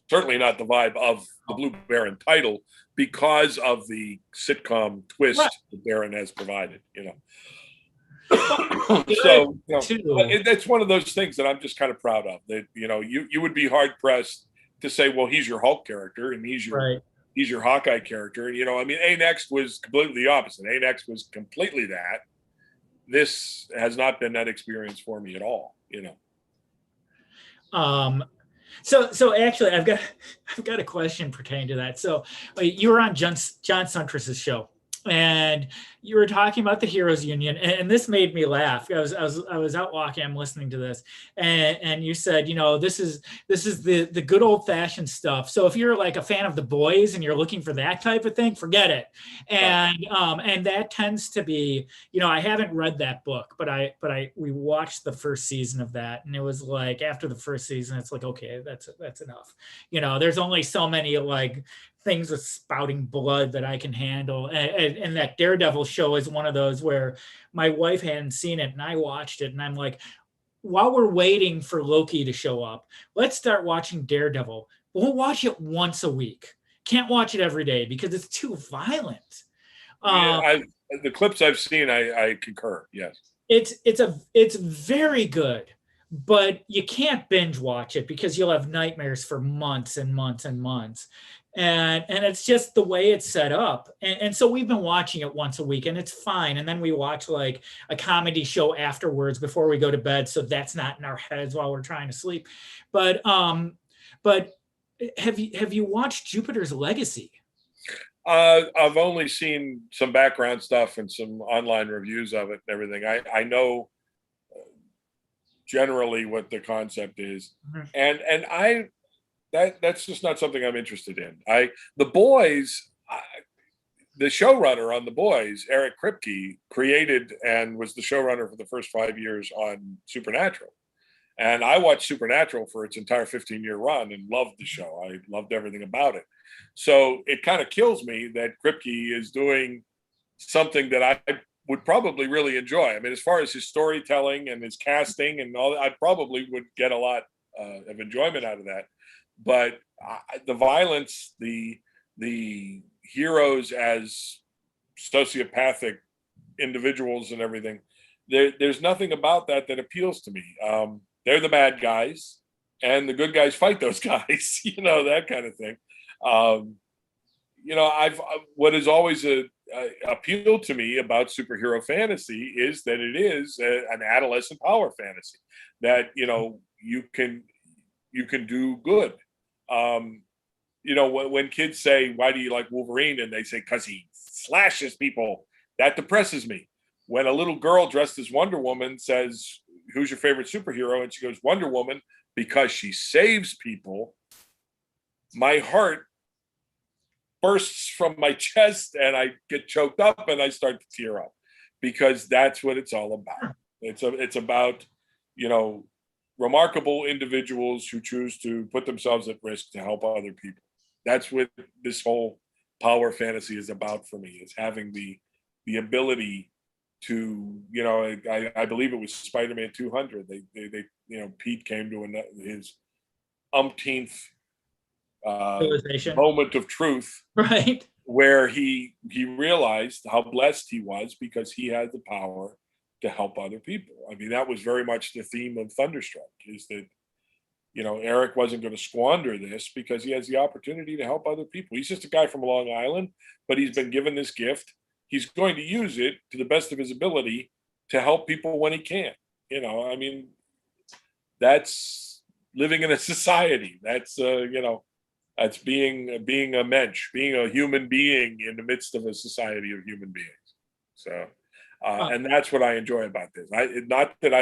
certainly not the vibe of the Blue Baron title, because of the sitcom twist that Baron has provided. So it's one of those things that I'm just kind of proud of. That you would be hard pressed to say, well, he's your Hulk character and he's your Hawkeye character. I mean, A-Next was completely the opposite. A-Next was completely that. This has not been that experience for me at all. So actually, I've got a question pertaining to that. So you were on John Suntress's show, and you were talking about the Heroes Union, and this made me laugh. I was out walking, I'm listening to this, and you said, this is the good old fashioned stuff. So if you're like a fan of The Boys and you're looking for that type of thing, forget it. And that tends to be, I haven't read that book, but we watched the first season of that, and it was like, after the first season, it's like, okay, that's enough. There's only so many like things with spouting blood that I can handle. And that Daredevil show is one of those where my wife hadn't seen it and I watched it, and I'm like, while we're waiting for Loki to show up, let's start watching Daredevil. We'll watch it once a week. Can't watch it every day because it's too violent. The clips I've seen, I concur. Yes. It's very good, but you can't binge watch it because you'll have nightmares for months and months and months. And it's just the way it's set up. And so we've been watching it once a week, and it's fine. And then we watch like a comedy show afterwards before we go to bed, so that's not in our heads while we're trying to sleep. But have you watched Jupiter's Legacy? I've only seen some background stuff and some online reviews of it and everything. I know generally what the concept is, and that's just not something I'm interested in. The Boys, the showrunner on The Boys, Eric Kripke, created and was the showrunner for the first 5 years on Supernatural. And I watched Supernatural for its entire 15-year run and loved the show. I loved everything about it. So it kind of kills me that Kripke is doing something that I would probably really enjoy. I mean, as far as his storytelling and his casting and all that, I probably would get a lot of enjoyment out of that. But the violence, the heroes as sociopathic individuals and everything, there's nothing about that appeals to me. They're the bad guys, and the good guys fight those guys, that kind of thing. what has always appealed to me about superhero fantasy is that it is an adolescent power fantasy that you can do good. When kids say, "Why do you like Wolverine?" and they say, "'Cause he slashes people," that depresses me. When a little girl dressed as Wonder Woman says, "Who's your favorite superhero?" and she goes, "Wonder Woman, because she saves people," my heart bursts from my chest and I get choked up and I start to tear up, because that's what it's all about. It's about, remarkable individuals who choose to put themselves at risk to help other people. That's what this whole power fantasy is about for me, is having the ability to, I believe it was Spider-Man 200. They Pete came to his umpteenth moment of truth, right, where he realized how blessed he was because he had the power to help other people. I mean, that was very much the theme of Thunderstrike, is that Eric wasn't going to squander this because he has the opportunity to help other people. He's just a guy from Long Island, but he's been given this gift. He's going to use it to the best of his ability to help people when he can. I mean, that's living in a society. That's that's being a mensch, being a human being in the midst of a society of human beings. So, and that's what I enjoy about this. Not that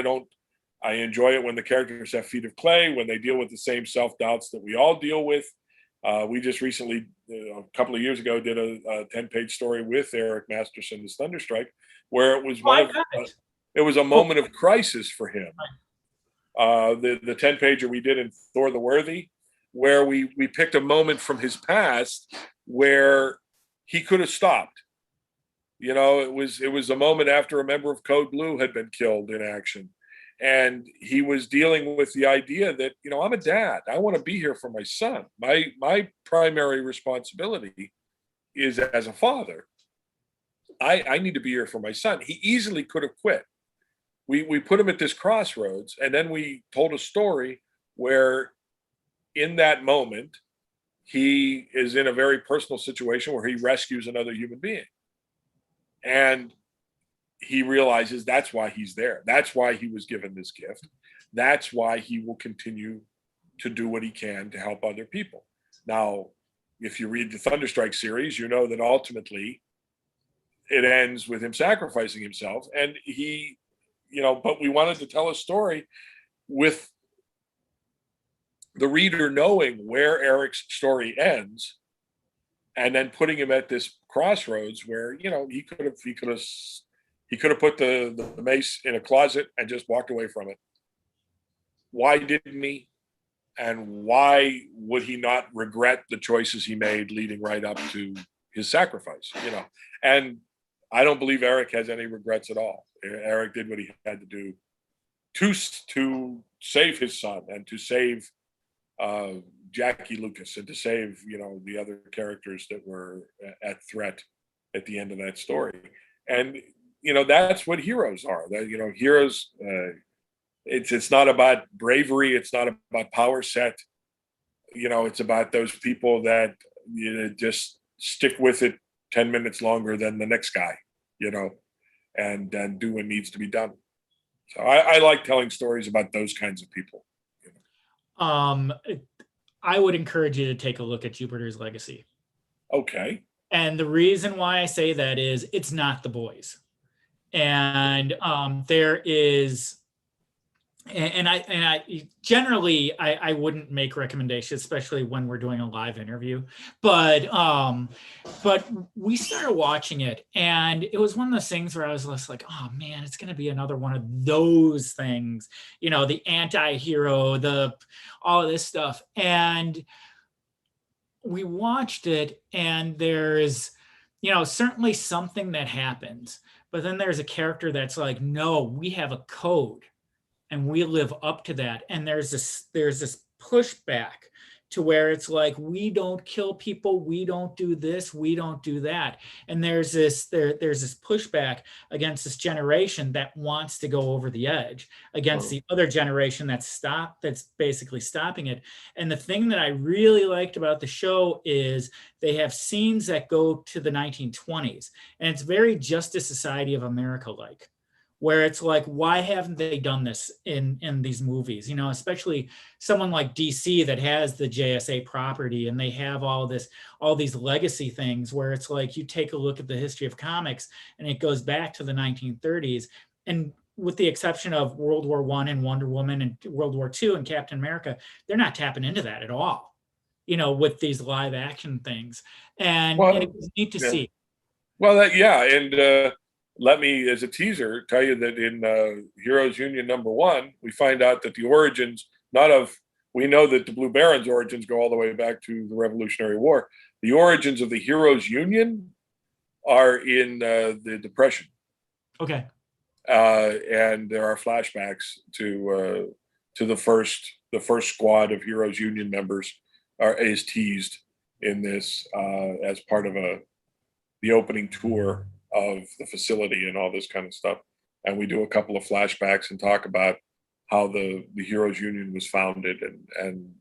I enjoy it when the characters have feet of clay, when they deal with the same self-doubts that we all deal with. We just recently, a couple of years ago, did a 10-page story with Eric Masterson's Thunderstrike, where it was it was a moment of crisis for him. The 10-pager we did in Thor the Worthy, where we picked a moment from his past where he could have stopped. It was a moment after a member of Code Blue had been killed in action. And he was dealing with the idea that, I'm a dad. I want to be here for my son. My primary responsibility is as a father. I need to be here for my son. He easily could have quit. We put him at this crossroads, and then we told a story where in that moment, he is in a very personal situation where he rescues another human being. And he realizes that's why he's there. That's why he was given this gift. That's why he will continue to do what he can to help other people. Now, if you read the Thunderstrike series, you know that ultimately it ends with him sacrificing himself. And he, but we wanted to tell a story with the reader knowing where Eric's story ends, and then putting him at this crossroads where, he could have put the mace in a closet and just walked away from it. Why didn't he? And why would he not regret the choices he made leading right up to his sacrifice? And I don't believe Eric has any regrets at all. Eric did what he had to do to save his son and to save Jackie Lucas and to save, the other characters that were at threat at the end of that story. And, that's what heroes are. That, heroes, it's not about bravery. It's not about power set. It's about those people that just stick with it 10 minutes longer than the next guy, and do what needs to be done. So I like telling stories about those kinds of people. I would encourage you to take a look at Jupiter's Legacy. Okay. And the reason why I say that is it's not The Boys. And there is, and I generally I wouldn't make recommendations, especially when we're doing a live interview. But we started watching it, and it was one of those things where I was just like, oh man, it's going to be another one of those things, the anti-hero, all of this stuff. And we watched it, and there's, certainly something that happens, but then there's a character that's like, no, we have a code and we live up to that. And there's this pushback to where it's like, we don't kill people, we don't do this, we don't do that. And there's this pushback against this generation that wants to go over the edge against the other generation that's basically stopping it. And the thing that I really liked about the show is they have scenes that go to the 1920s, and it's very Justice Society of America like, where it's like, why haven't they done this in these movies? You know, especially someone like DC that has the JSA property, and they have all these legacy things, where it's like, you take a look at the history of comics and it goes back to the 1930s, and with the exception of World War I and Wonder Woman and World War II and Captain America, they're not tapping into that at all, you know, with these live action things. And it was neat to see. Well, and let me, as a teaser, tell you that in Heroes Union #1, we find out that the origins, we know that the Blue Baron's origins go all the way back to the Revolutionary War. The origins of the Heroes Union are in the Depression. Okay. And there are flashbacks to the first squad of Heroes Union members is teased in this as part of the opening tour of the facility and all this kind of stuff. And we do a couple of flashbacks and talk about how the Heroes Union was founded and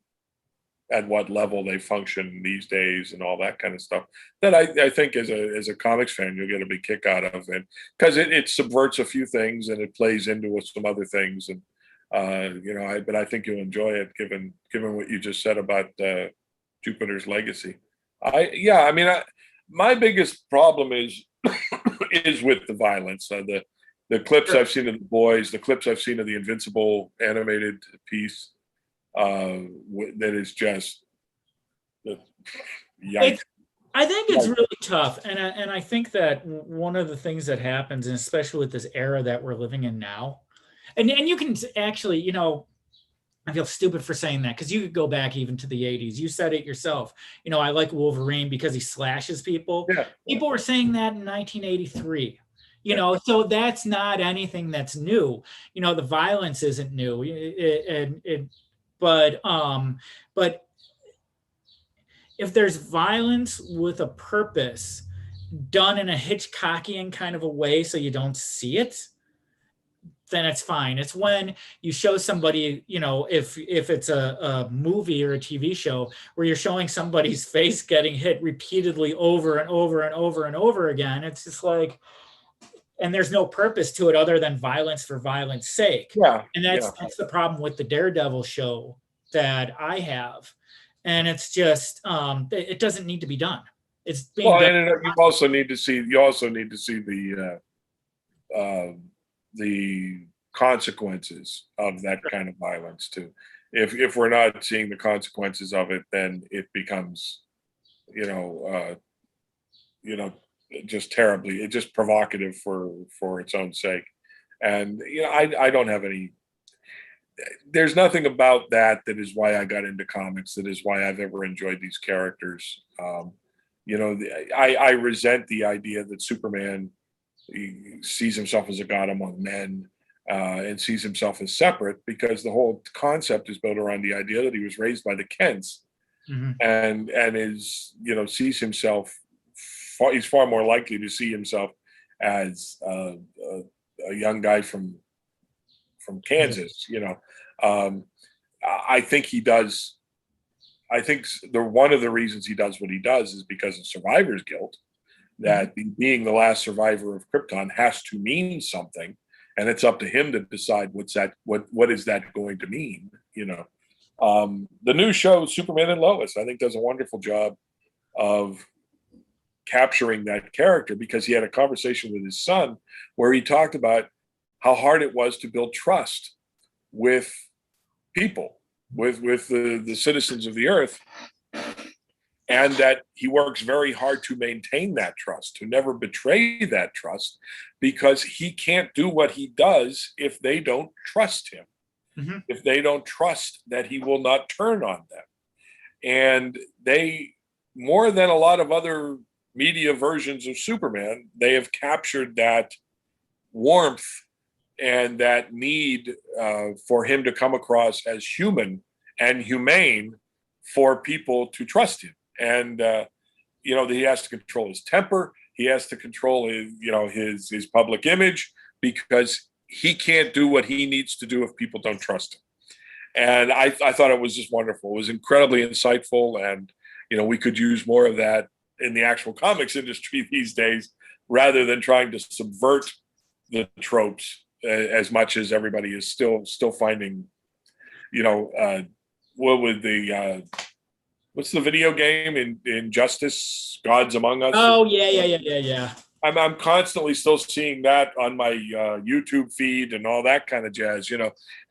at what level they function these days and all that kind of stuff. That I think as a comics fan, you'll get a big kick out of it, because it subverts a few things and it plays into some other things. And but I think you'll enjoy it given what you just said about Jupiter's Legacy. My biggest problem is with the violence. The clips I've seen of the boys, the clips I've seen of the Invincible animated piece, that is just yikes. I think it's really tough, and I think that one of the things that happens, and especially with this era that we're living in now, and you can actually, you know, I feel stupid for saying that, because you could go back even to the 80s. You said it yourself. You know, I like Wolverine because he slashes people. Yeah. People were saying that in 1983. You know, so that's not anything that's new. You know, the violence isn't new. But if there's violence with a purpose done in a Hitchcockian kind of a way so you don't see it, then it's fine. It's when you show somebody, you know, if it's a movie or a TV show where you're showing somebody's face getting hit repeatedly over and over and over and over again, it's just like, and there's no purpose to it other than violence for violence sake. Yeah. And that's the problem with the Daredevil show that I have. And it's just, it doesn't need to be done. It's being done. And you also need to see the consequences of that kind of violence too. If we're not seeing the consequences of it, then it becomes, just terribly, it's just provocative for its own sake. And I don't have any. There's nothing about that is why I got into comics. That is why I've ever enjoyed these characters. I resent the idea that Superman, he sees himself as a god among men and sees himself as separate, because the whole concept is built around the idea that he was raised by the Kents, and is sees himself. He's far more likely to see himself as a young guy from Kansas. I think he does. I think one of the reasons he does what he does is because of survivor's guilt. That being the last survivor of Krypton has to mean something, and it's up to him to decide what is that going to mean. The new show Superman and Lois, I think, does a wonderful job of capturing that character, because he had a conversation with his son where he talked about how hard it was to build trust with people, with the citizens of the earth, and that he works very hard to maintain that trust, to never betray that trust, because he can't do what he does if they don't trust him, if they don't trust that he will not turn on them. And they, more than a lot of other media versions of Superman, they have captured that warmth and that need for him to come across as human and humane for people to trust him. And, he has to control his temper. He has to control his public image, because he can't do what he needs to do if people don't trust him. And I thought it was just wonderful. It was incredibly insightful. And, we could use more of that in the actual comics industry these days, rather than trying to subvert the tropes as much as everybody is still finding, what's the video game in Injustice, Gods Among Us? Oh, yeah. I'm constantly still seeing that on my YouTube feed and all that kind of jazz,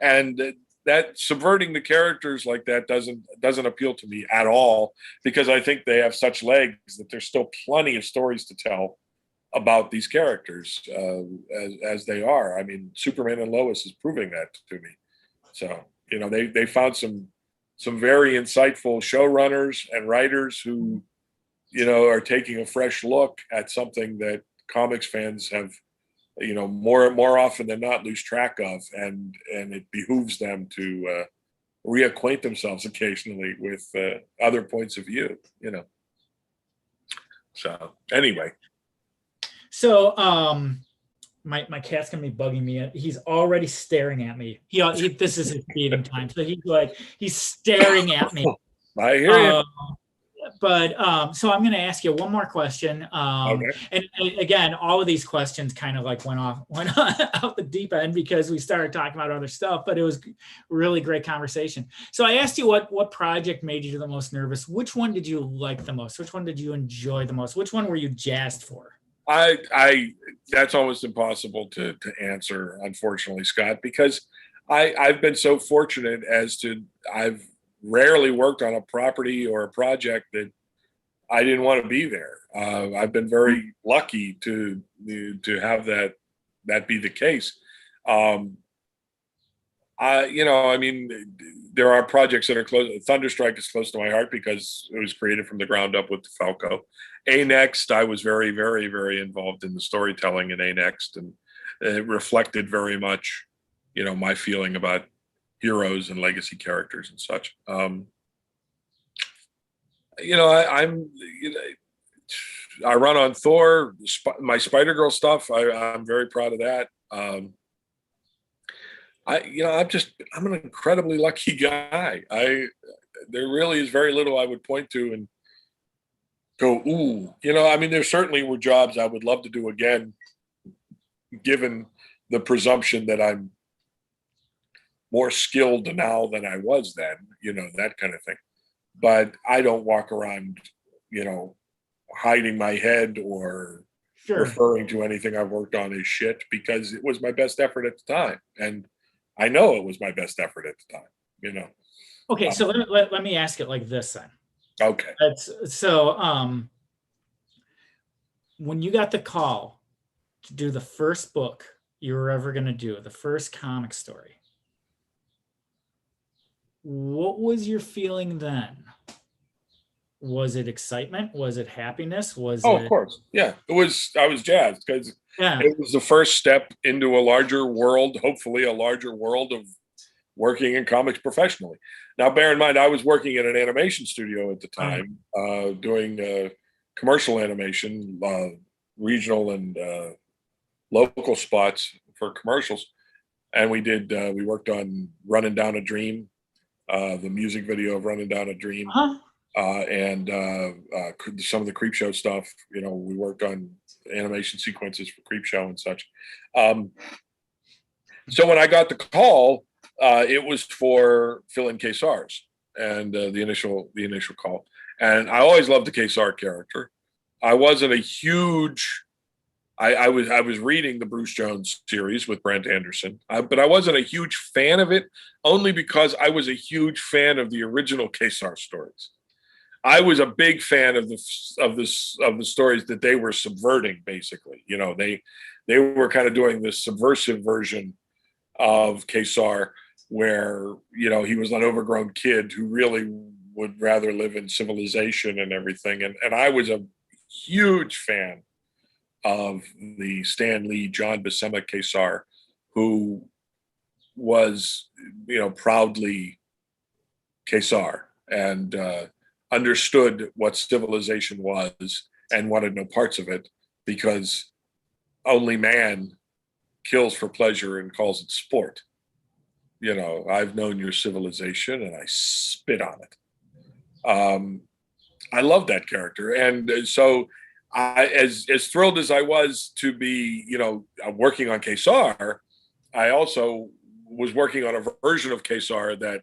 and that subverting the characters like that doesn't appeal to me at all, because I think they have such legs that there's still plenty of stories to tell about these characters as they are. I mean, Superman and Lois is proving that to me. So, they found some very insightful showrunners and writers who, are taking a fresh look at something that comics fans have, more often than not lose track of, and it behooves them to reacquaint themselves occasionally with other points of view. So anyway. So my cat's gonna be bugging me. He's already staring at me. This is his feeding time, so he's staring at me. I hear you. But so I'm going to ask you one more question. Okay. And again, all of these questions kind of went out the deep end because we started talking about other stuff, but it was really great conversation. So I asked you what project made you the most nervous? Which one did you like the most? Which one did you enjoy the most? Which one were you jazzed for? That's almost impossible to answer, unfortunately, Scott, because I've been so fortunate I've rarely worked on a property or a project that I didn't want to be there. I've been very lucky to have that be the case. There are projects that are close. Thunderstrike is close to my heart because it was created from the ground up with Falco. A-Next, I was very, very, very involved in the storytelling in A-Next, and it reflected very much, my feeling about heroes and legacy characters and such. I run on Thor, my Spider-Girl stuff. I'm very proud of that. I'm an incredibly lucky guy. There really is very little I would point to and go, ooh, there certainly were jobs I would love to do again, given the presumption that I'm more skilled now than I was then, that kind of thing. But I don't walk around, hiding my head or referring to anything I've worked on as shit, because it was my best effort at the time. And I know it was my best effort at the time, Okay, so let me ask it like this then. Okay. When you got the call to do the first book you were ever going to do, the first comic story, what was your feeling then? Was it excitement? Was it happiness? Of course. Yeah. I was jazzed because it was the first step into a larger world, hopefully a larger world of working in comics professionally. Now, bear in mind, I was working at an animation studio at the time, doing commercial animation, regional and local spots for commercials. And we worked on Running Down a Dream, the music video of Running Down a Dream, and some of the Creepshow stuff. We worked on animation sequences for Creepshow and such. So when I got the call, it was for Phil and Kazars, and the initial call. And I always loved the Kazar character. I wasn't a huge. I was reading the Bruce Jones series with Brent Anderson, but I wasn't a huge fan of it, only because I was a huge fan of the original Kazar stories. I was a big fan of the stories that they were subverting. Basically, they were kind of doing this subversive version of Kazar, where he was an overgrown kid who really would rather live in civilization and everything. And I was a huge fan of the Stan Lee, John Buscema Kazar, who was, proudly Kazar. and understood what civilization was and wanted no parts of it, because only man kills for pleasure and calls it sport. You know, I've known your civilization and I spit on it. I love that character. And so as thrilled as I was to be, you know, working on Kazar, I also was working on a version of Kazar that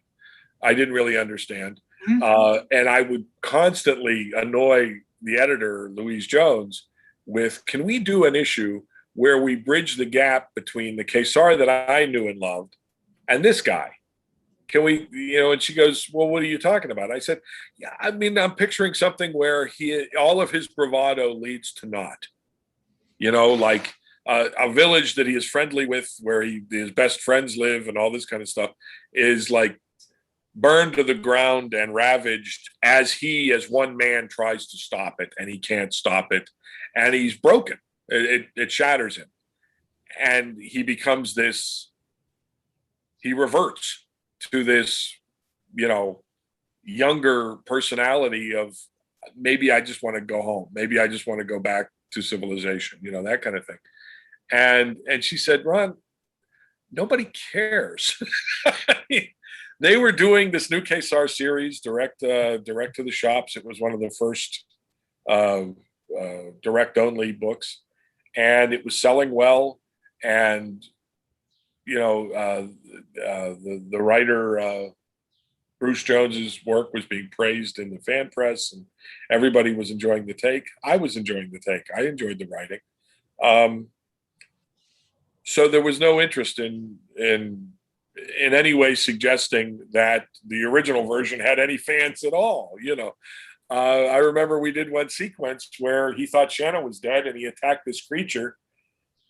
I didn't really understand. And I would constantly annoy the editor, Louise Jones, with, can we do an issue where we bridge the gap between the Kazar that I knew and loved and this guy? Can we, you know, and she goes, well, what are you talking about? I said, yeah, I mean, I'm picturing something where all of his bravado leads to naught, you know, like a village that he is friendly with, where his best friends live and all this kind of stuff, is like burned to the ground and ravaged as one man tries to stop it, and he can't stop it. And he's broken. It shatters him. And he becomes he reverts to this, you know, younger personality of, maybe I just want to go home. Maybe I just want to go back to civilization, you know, that kind of thing. And she said, Ron, nobody cares. They were doing this new Kazar series direct to the shops. It was one of the first direct only books, and it was selling well. And you know, the writer Bruce Jones's work was being praised in the fan press, and everybody was enjoying the take. I was enjoying the take. I enjoyed the writing. So there was no interest in any way suggesting that the original version had any fans at all. You know, I remember we did one sequence where he thought Shanna was dead, and he attacked this creature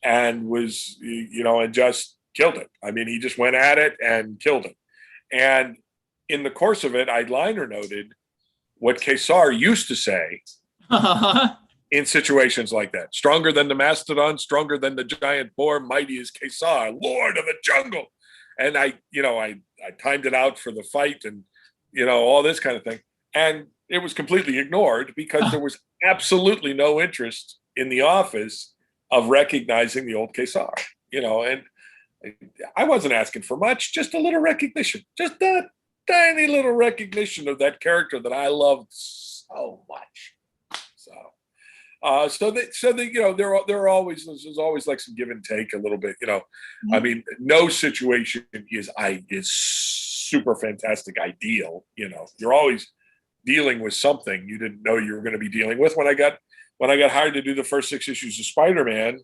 and was, you know, and just killed it. I mean, he just went at it and killed it. And in the course of it, I liner noted what Kazar used to say in situations like that. Stronger than the mastodon, stronger than the giant boar, mighty is Kazar, lord of the jungle. And I timed it out for the fight, and, you know, all this kind of thing. And it was completely ignored because there was absolutely no interest in the office of recognizing the old Kazar, you know. And I wasn't asking for much, just a little recognition, just a tiny little recognition of that character that I loved so much. So you know, there's always like some give and take a little bit, you know. Mm-hmm. I mean, no situation is super fantastic ideal, you know. You're always dealing with something you didn't know you were going to be dealing with. When I got hired to do the first 6 issues of Spider-Man,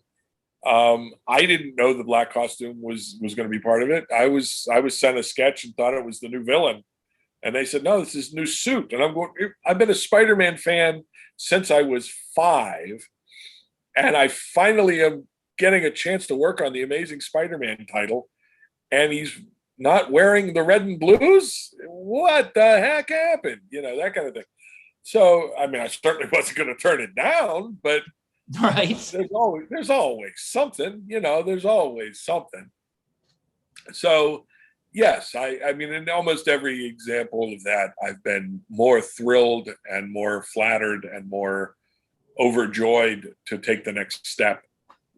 I didn't know the black costume was going to be part of it. I was sent a sketch and thought it was the new villain, and they said, no, this is new suit. And I've been a Spider-Man fan since I was 5, and I finally am getting a chance to work on the Amazing Spider-Man title, and he's not wearing the red and blues. What the heck happened? You know, that kind of thing. So, I mean, I certainly wasn't going to turn it down, but right. There's always something, you know, there's always something. So, yes, I mean, in almost every example of that, I've been more thrilled and more flattered and more overjoyed to take the next step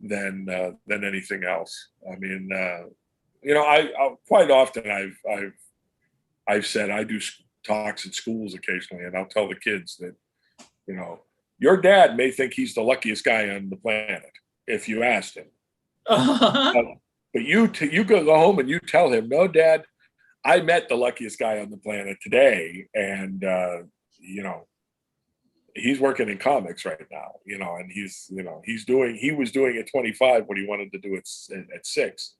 than anything else. I mean, you know, I quite often I've said I do talks at schools occasionally, and I'll tell the kids that, you know, your dad may think he's the luckiest guy on the planet if you asked him. But you go home and you tell him, no, Dad, I met the luckiest guy on the planet today, and you know, he's working in comics right now, you know, and he was doing at 25 what he wanted to do at 6.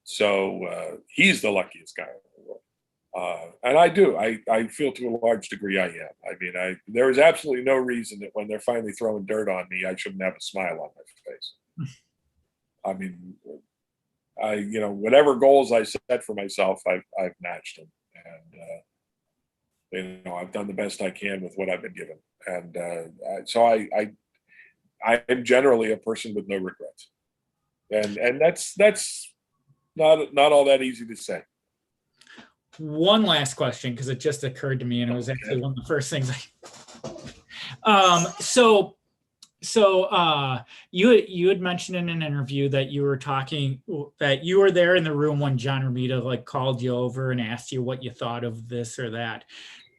So he's the luckiest guy in the world. And I feel to a large degree I am. I mean, there is absolutely no reason that when they're finally throwing dirt on me, I shouldn't have a smile on my face. I mean, you know, whatever goals I set for myself, I've matched them, and you know, I've done the best I can with what I've been given, and so I am generally a person with no regrets, and that's not all that easy to say. one last question because it just occurred to me, and it was actually one of the first things you had mentioned in an interview that you were there in the room when John Romita like called you over and asked you what you thought of this or that.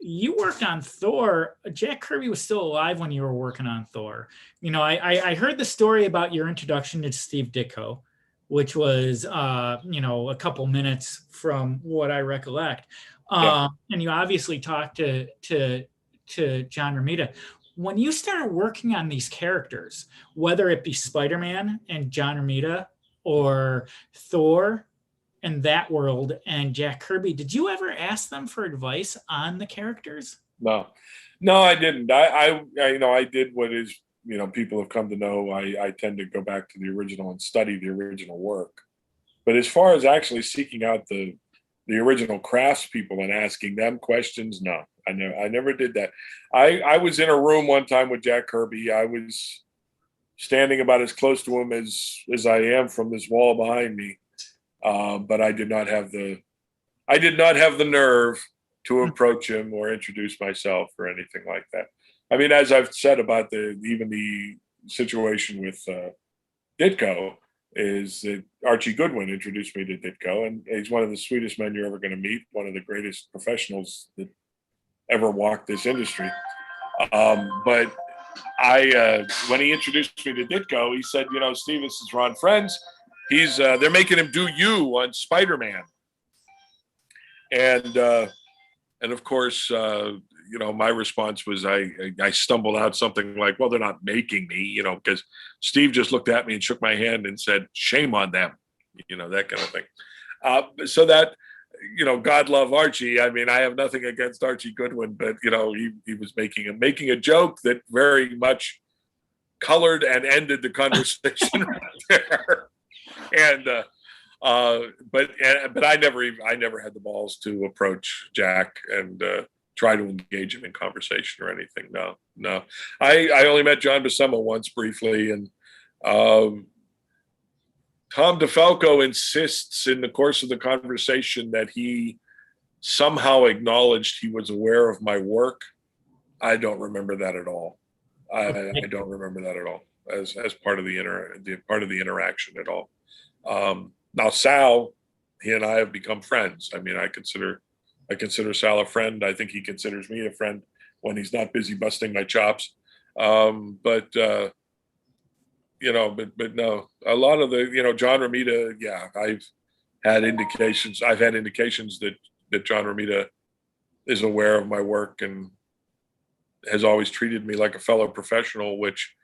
You worked on Thor. Jack Kirby was still alive when you were working on Thor. You know, I heard the story about your introduction to Steve Ditko, which was a couple minutes from what I recollect. And you obviously talked to John Romita. When you started working on these characters, whether it be Spider-Man and John Romita or Thor and that world and Jack Kirby, did you ever ask them for advice on the characters? No, I didn't. I did what is, people have come to know. I tend to go back to the original and study the original work. But as far as actually seeking out the original craftspeople and asking them questions, no, I never did that. I was in a room one time with Jack Kirby. I was standing about as close to him as I am from this wall behind me. But I did not have the nerve to approach him or introduce myself or anything like that. I mean, as I've said about even the situation with Ditko, is that Archie Goodwin introduced me to Ditko, and he's one of the sweetest men you're ever going to meet, one of the greatest professionals that ever walked this industry. But when he introduced me to Ditko, he said, Steve, this is Ron Frenz. They're making him do you on Spider-Man. And of course, my response was I stumbled out something like, well, they're not making me, because Steve just looked at me and shook my hand and said, shame on them, that kind of thing. So that, God love Archie. I mean, I have nothing against Archie Goodwin, but, he was making a joke that very much colored and ended the conversation right there. And but I never had the balls to approach Jack and try to engage him in conversation or anything. No. I only met John Buscema once briefly, and Tom DeFalco insists in the course of the conversation that he somehow acknowledged he was aware of my work. I don't remember that at all. I don't remember that at all as part of the interaction at all. Now Sal, he and I have become friends. I mean, I consider Sal a friend. I think he considers me a friend when he's not busy busting my chops. But no, a lot of the, John Romita, yeah, I've had indications that John Romita is aware of my work and has always treated me like a fellow professional, which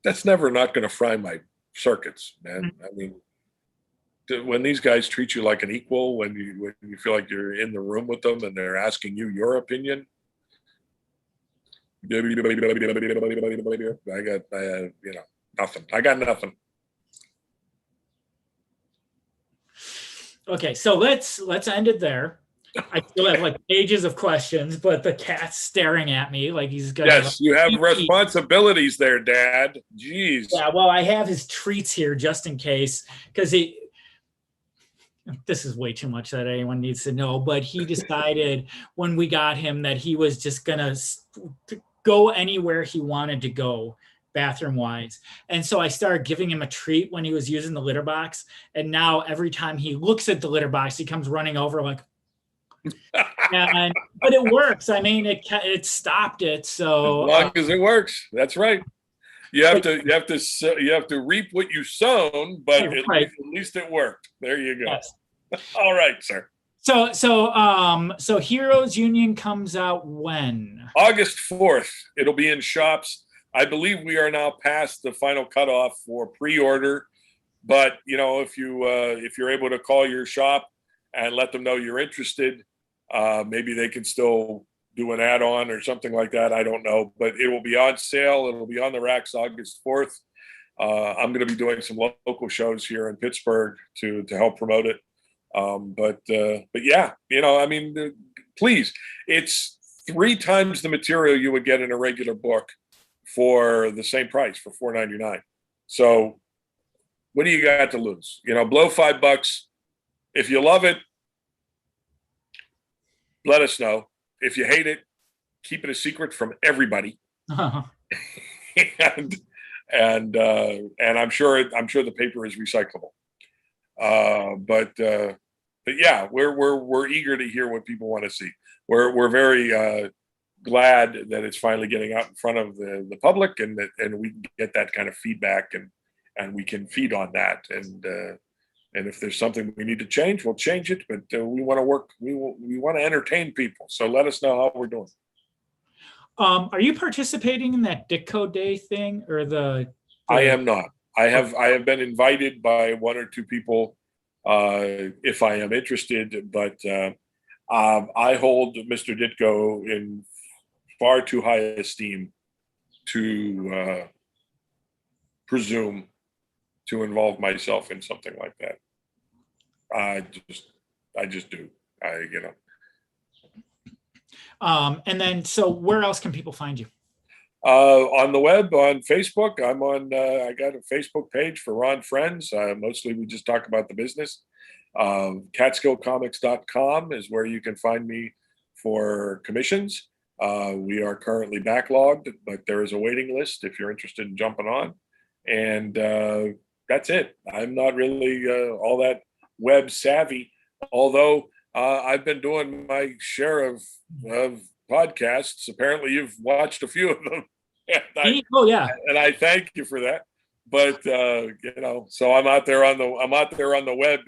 that's never not going to fry my circuits, man. I mean, when these guys treat you like an equal, when you feel like you're in the room with them and they're asking you your opinion, I got nothing. I got nothing. Okay, so let's end it there. I still have like pages of questions, but the cat's staring at me like he's gonna. Yes, you have responsibilities there, Dad. Jeez. Yeah, well, I have his treats here just in case, because this is way too much that anyone needs to know, but he decided when we got him that he was just gonna go anywhere he wanted to go, bathroom wise. And so I started giving him a treat when he was using the litter box. And now every time he looks at the litter box, he comes running over like, but it works. I mean, it stopped it. So as long as it works, that's right. You have to reap what you sown, but at least it worked. There you go. Yes. All right, sir. So Heroes Union comes out when? August 4th. It'll be in shops. I believe we are now past the final cutoff for pre-order. But if you're able to call your shop and let them know you're interested, maybe they can still do an add-on or something like that. I don't know, but it will be on sale. It'll be on the racks August 4th. I'm going to be doing some local shows here in Pittsburgh to help promote it. But yeah, I mean, please, it's 3 times the material you would get in a regular book for the same price, for $4.99. So what do you got to lose? Blow $5. If you love it, let us know. If you hate it, keep it a secret from everybody. and I'm sure the paper is recyclable. But yeah, we're eager to hear what people want to see. We're very glad that it's finally getting out in front of the public, and we can get that kind of feedback, and we can feed on that. And if there's something we need to change, we'll change it. But we want to work. We want to entertain people. So let us know how we're doing. Are you participating in that Ditko Day thing, or the? I am not. I have been invited by one or two people if I am interested, but I hold Mr. Ditko in far too high esteem to presume to involve myself in something like that. I just do. And then, so where else can people find you? On the web, on Facebook. I'm on. I got a Facebook page for Ron Frenz. Mostly, we just talk about the business. Catskillcomics.com is where you can find me for commissions. We are currently backlogged, but there is a waiting list if you're interested in jumping on. And that's it. I'm not really all that web savvy, although I've been doing my share of podcasts. Apparently you've watched a few of them. And I thank you for that. But so I'm out there on the web.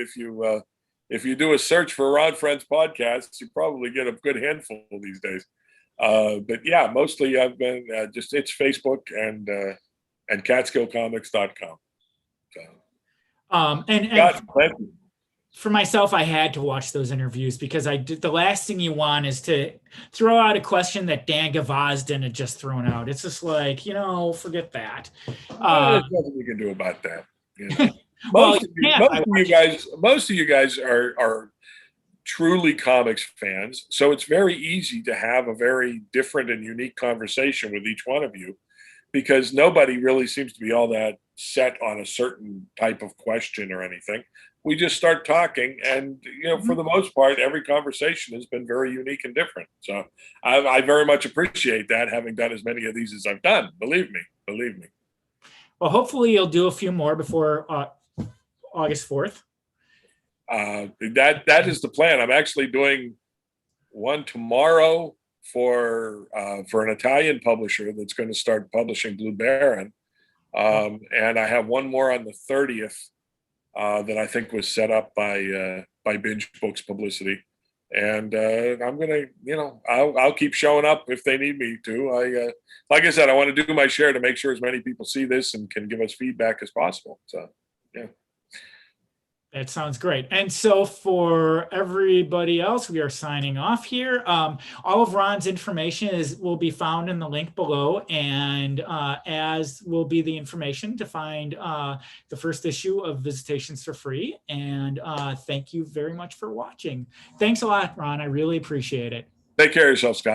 If you do a search for Ron Frenz podcasts, you probably get a good handful these days. But yeah, mostly I've been it's Facebook and catskillcomics.com. So, for myself, I had to watch those interviews because the last thing you want is to throw out a question that Dan Gavazdan had just thrown out. It's just like, forget that. There's nothing we can do about that. Most of you guys are truly comics fans, so it's very easy to have a very different and unique conversation with each one of you, because nobody really seems to be all that set on a certain type of question or anything. We just start talking, and for the most part, every conversation has been very unique and different. So I very much appreciate that, having done as many of these as I've done. Believe me. Well, hopefully you'll do a few more before August 4th. That is the plan. I'm actually doing one tomorrow for an Italian publisher that's going to start publishing Blue Baron, and I have one more on the 30th. That I think was set up by Binge Books Publicity, and I'm gonna, I'll keep showing up if they need me to. Like I said, I want to do my share to make sure as many people see this and can give us feedback as possible. So, yeah. That sounds great. And so for everybody else, we are signing off here. All of Ron's information will be found in the link below, and as will be the information to find the first issue of Visitations for free. And thank you very much for watching. Thanks a lot, Ron. I really appreciate it. Take care of yourself, Scott.